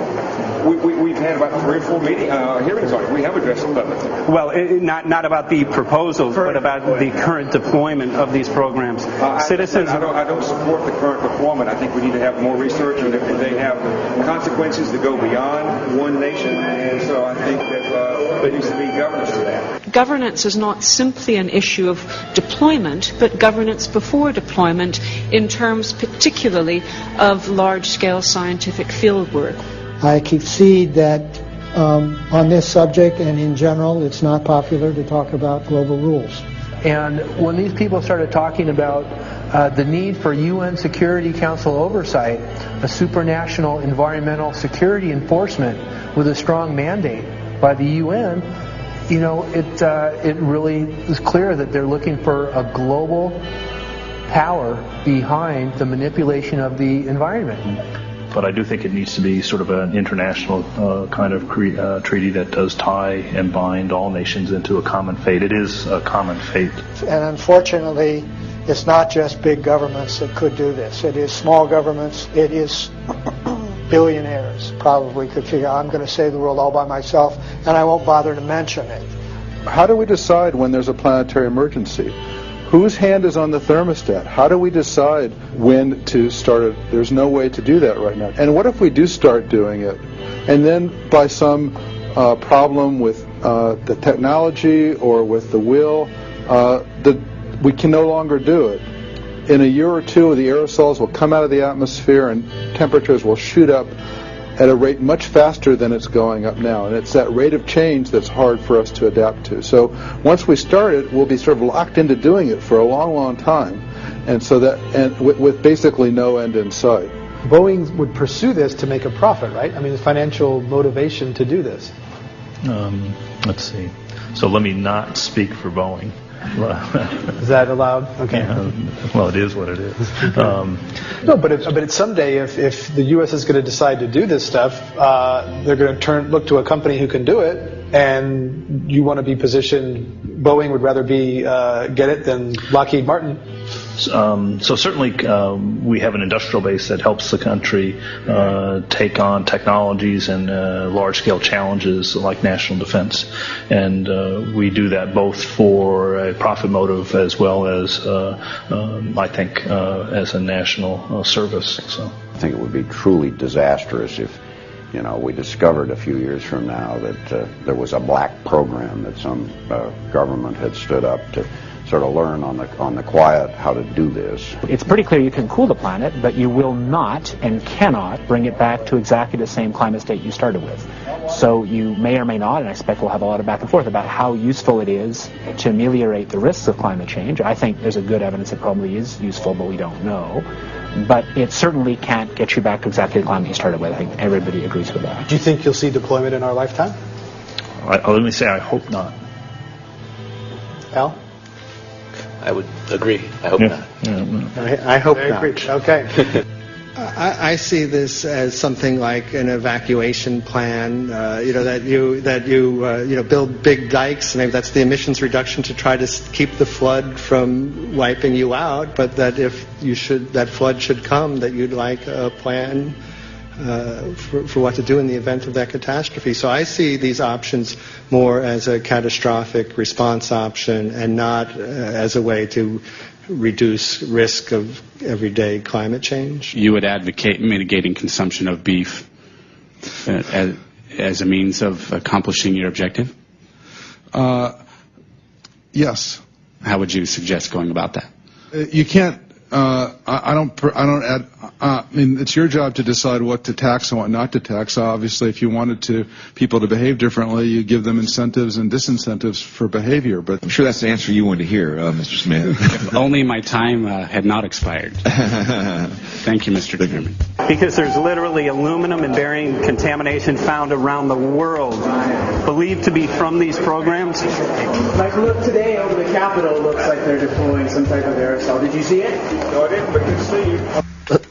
We've had about 3 or 4 hearings on it. We have addressed them publicly. Well, not about the proposals, but about the current deployment of these programs. Citizens. I don't support the current deployment. I think we need to have more research, and they have consequences that go beyond one nation, and so I think that there needs to be governance to that. Governance is not simply an issue of deployment, but governance before deployment in terms particularly of large-scale scientific fieldwork. I concede that on this subject and in general, it's not popular to talk about global rules. And when these people started talking about the need for UN Security Council oversight, a supranational environmental security enforcement with a strong mandate by the UN, it really is clear that they're looking for a global power behind the manipulation of the environment. But I do think it needs to be sort of an international kind of treaty that does tie and bind all nations into a common fate. It is a common fate. And unfortunately, it's not just big governments that could do this. It is small governments. It is billionaires probably could figure, I'm going to save the world all by myself, and I won't bother to mention it. How do we decide when there's a planetary emergency? Whose hand is on the thermostat? How do we decide when to start it? There's no way to do that right now. And what if we do start doing it, and then by some problem with the technology or with the will, we can no longer do it? In a year or two, the aerosols will come out of the atmosphere and temperatures will shoot up at a rate much faster than it's going up now. And it's that rate of change that's hard for us to adapt to. So once we start it, we'll be sort of locked into doing it for a long, long time. And so with basically no end in sight. Boeing would pursue this to make a profit, right? I mean, there's financial motivation to do this. Let's see. So let me not speak for Boeing. Is that allowed? Okay. Yeah, well, it is what it is. No, but someday, if the U.S. is going to decide to do this stuff, they're going to look to a company who can do it, and you want to be positioned. Boeing would rather get it than Lockheed Martin. So certainly we have an industrial base that helps the country take on technologies and large-scale challenges like national defense. And we do that both for a profit motive as well as, I think, as a national service. So I think it would be truly disastrous if, we discovered a few years from now that there was a black program that some government had stood up to sort of learn on the quiet how to do this. It's pretty clear you can cool the planet, but you will not and cannot bring it back to exactly the same climate state you started with. So you may or may not, and I expect we'll have a lot of back and forth about how useful it is to ameliorate the risks of climate change. I think there's a good evidence it probably is useful, but we don't know. But it certainly can't get you back to exactly the climate you started with. I think everybody agrees with that. Do you think you'll see deployment in our lifetime? Let me say I hope not. Al? I would agree. I hope not. I hope not. Okay. I see this as something like an evacuation plan. That you build big dikes. Maybe that's the emissions reduction to try to keep the flood from wiping you out. But that if that flood should come, that you'd like a plan for what to do in the event of that catastrophe. So I see these options more as a catastrophic response option and not as a way to reduce risk of everyday climate change. You would advocate mitigating consumption of beef as a means of accomplishing your objective? Yes. How would you suggest going about that? You can't. I mean, it's your job to decide what to tax and what not to tax. Obviously, if you wanted people to behave differently, you give them incentives and disincentives for behavior. But I'm sure that's the answer you wanted to hear, Mr. Smith. If only my time had not expired. Thank you, Mr. Chairman. Because there's literally aluminum and barium contamination found around the world, believed to be from these programs. Like, look today over the Capitol, looks like they're deploying some type of aerosol. Did you see it? No, I didn't, but good to see you.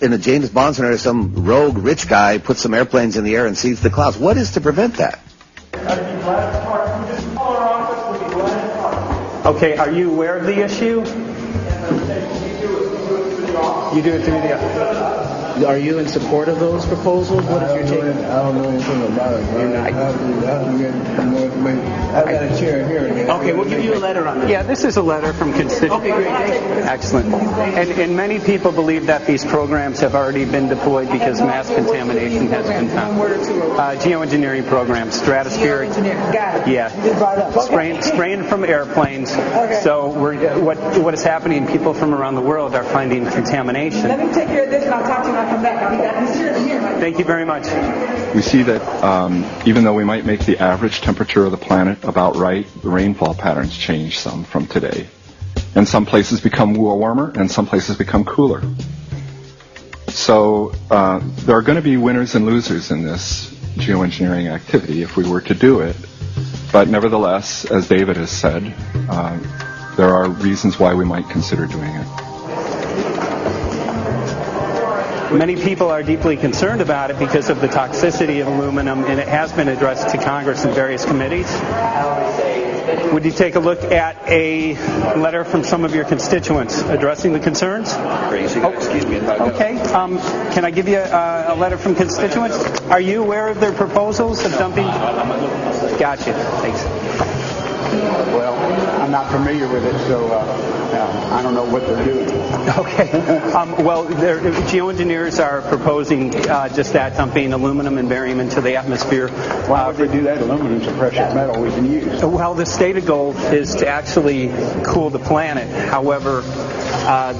In the James Bond scenario, some rogue rich guy puts some airplanes in the air and sees the clouds. What is to prevent that? Okay, are you aware of the issue? You do it through the... Are you in support of those proposals? What is your take? I don't know anything about it. You're not. I have to get more information. I've got a chair here. Okay, we'll give you a letter on this. Yeah, this is a letter from constituents. Okay, great. Thank you. Excellent. And many people believe that these programs have already been deployed because mass contamination has been found. Geoengineering programs, stratospheric. Got it. Yeah. Spraying from airplanes. Okay. So what is happening? People from around the world are finding contamination. Let me take care of this and I'll talk to you when I come back. Thank you very much. We see that even though we might make the average temperature of the planet about right, the rainfall patterns change some from today. And some places become warmer and some places become cooler. So there are going to be winners and losers in this geoengineering activity if we were to do it. But nevertheless, as David has said, there are reasons why we might consider doing it. Many people are deeply concerned about it because of the toxicity of aluminum, and it has been addressed to Congress in various committees. Would you take a look at a letter from some of your constituents addressing the concerns? Excuse me. Okay. Can I give you a letter from constituents? Are you aware of their proposals of dumping? Gotcha. Thanks. Well, I'm not familiar with it, so I don't know what they're doing. Okay. Geoengineers are proposing just that, dumping aluminum and barium into the atmosphere. Why would they do that? Aluminum's a precious metal we can use. Well, the stated goal is to actually cool the planet. However,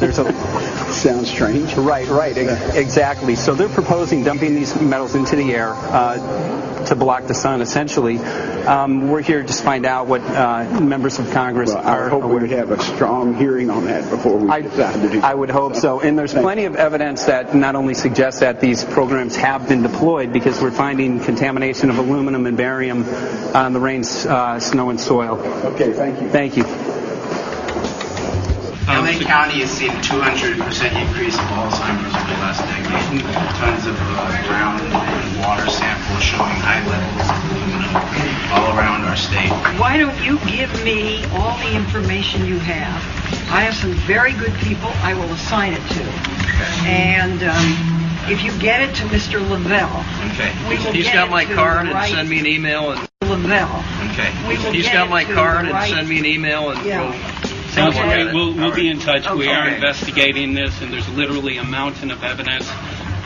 there's a... Sounds strange. Right. Exactly. So they're proposing dumping these metals into the air to block the sun, essentially. We're here to find out what members of Congress are... I hope we would have a strong hearing on that before we decide to do that. I would hope so. And there's plenty of evidence that not only suggests that these programs have been deployed, because we're finding contamination of aluminum and barium on the rain, snow, and soil. Okay, thank you. Thank you. LA County has seen a 200% increase of Alzheimer's over the last decade. Tons of ground and water samples showing high levels of aluminum all around our state. Why don't you give me all the information you have I have some very good people I will assign it to. And if you get it to Mr. Lavelle, he's got my card and send me an email. And Lavelle. He's got my card and send me an email and Sounds great. We'll be in touch. We are investigating this, and there's literally a mountain of evidence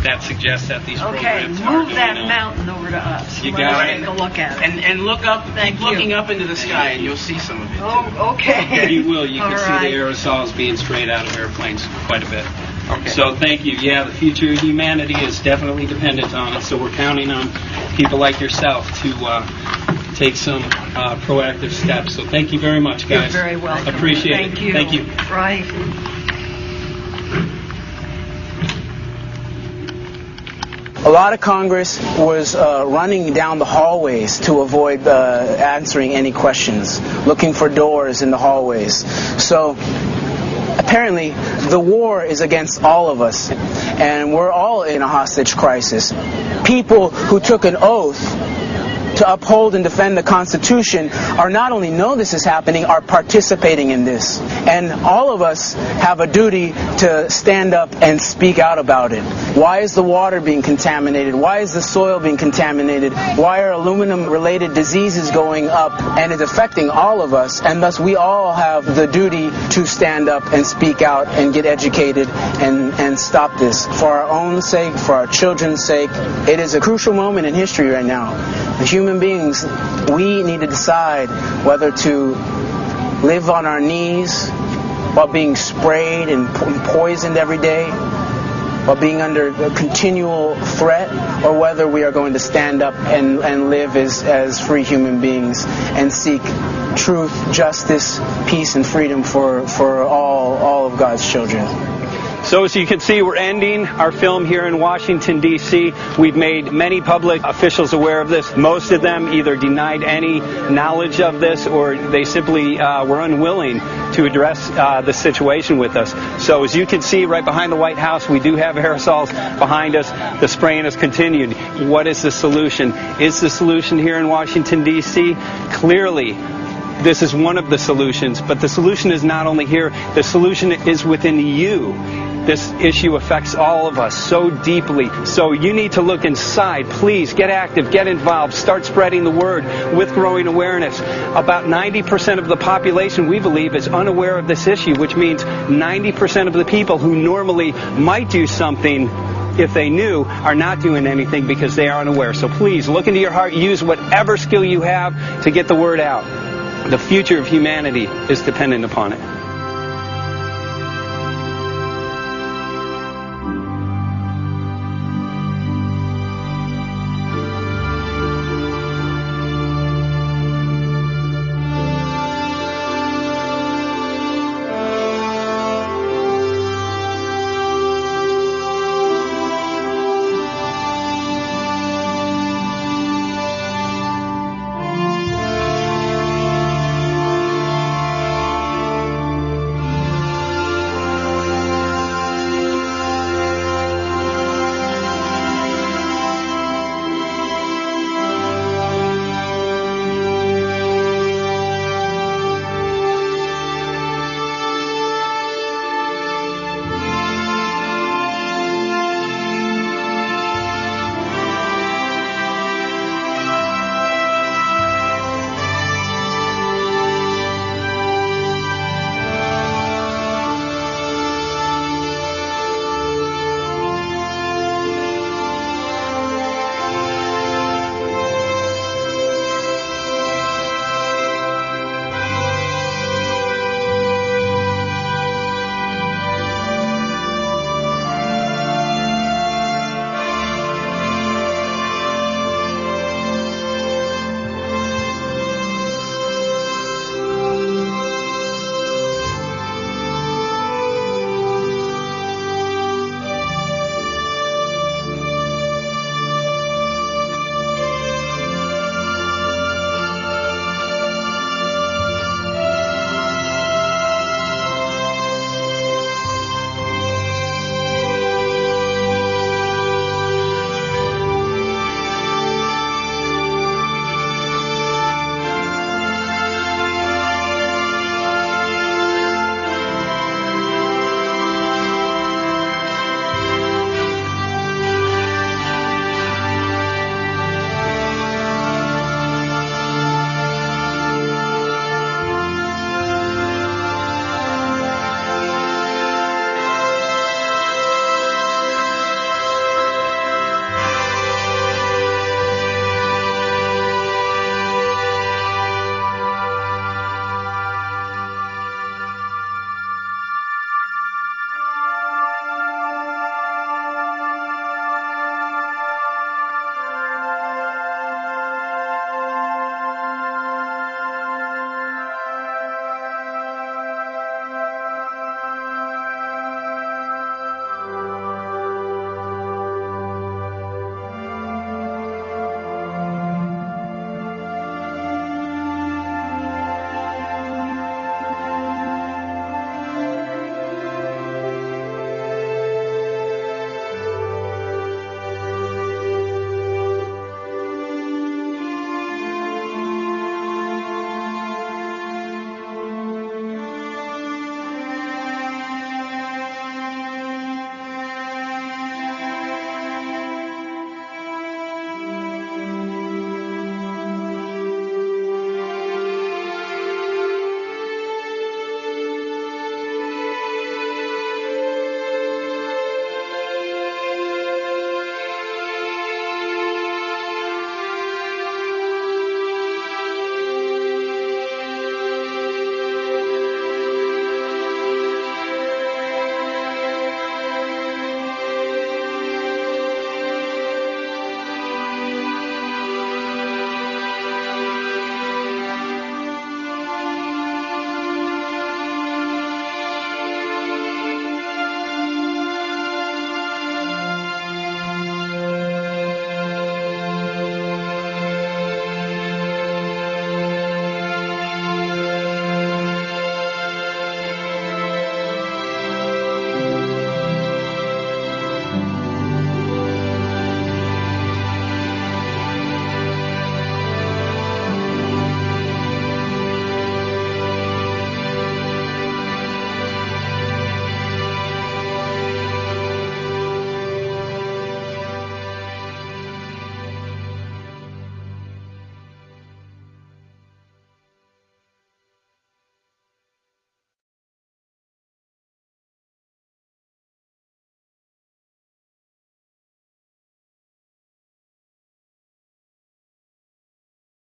that suggests that these programs are move that mountain over to us. You got it. Take a look at it. And look up, keep looking up into the sky, and you'll see some of it. Oh, okay. You will. You can see the aerosols being sprayed out of airplanes quite a bit. Okay. So thank you. Yeah, the future of humanity is definitely dependent on it. So we're counting on people like yourself to take some proactive steps. So thank you very much, guys. You're very welcome. Appreciate it. Thank you. Right. A lot of Congress was running down the hallways to avoid answering any questions, looking for doors in the hallways. So apparently the war is against all of us, and we're all in a hostage crisis. People who took an oath to uphold and defend the Constitution are not only know this is happening, are participating in this. And all of us have a duty to stand up and speak out about it. Why is the water being contaminated? Why is the soil being contaminated? Why are aluminum-related diseases going up? And it's affecting all of us, and thus we all have the duty to stand up and speak out and get educated and stop this. For our own sake, for our children's sake, it is a crucial moment in history right now. The human beings, we need to decide whether to live on our knees while being sprayed and poisoned every day, while being under a continual threat, or whether we are going to stand up and live as free human beings and seek truth, justice, peace, and freedom for all of God's children. So as you can see, we're ending our film here in Washington, D.C. We've made many public officials aware of this. Most of them either denied any knowledge of this, or they simply were unwilling to address the situation with us. So as you can see right behind the White House, we do have aerosols behind us. The spraying has continued. What is the solution? Is the solution here in Washington, D.C.? Clearly, this is one of the solutions, but the solution is not only here, the solution is within you. This issue affects all of us so deeply. So you need to look inside. Please get active, get involved, start spreading the word with growing awareness. About 90% of the population, we believe, is unaware of this issue, which means 90% of the people who normally might do something if they knew are not doing anything because they are unaware. So please look into your heart, use whatever skill you have to get the word out. The future of humanity is dependent upon it.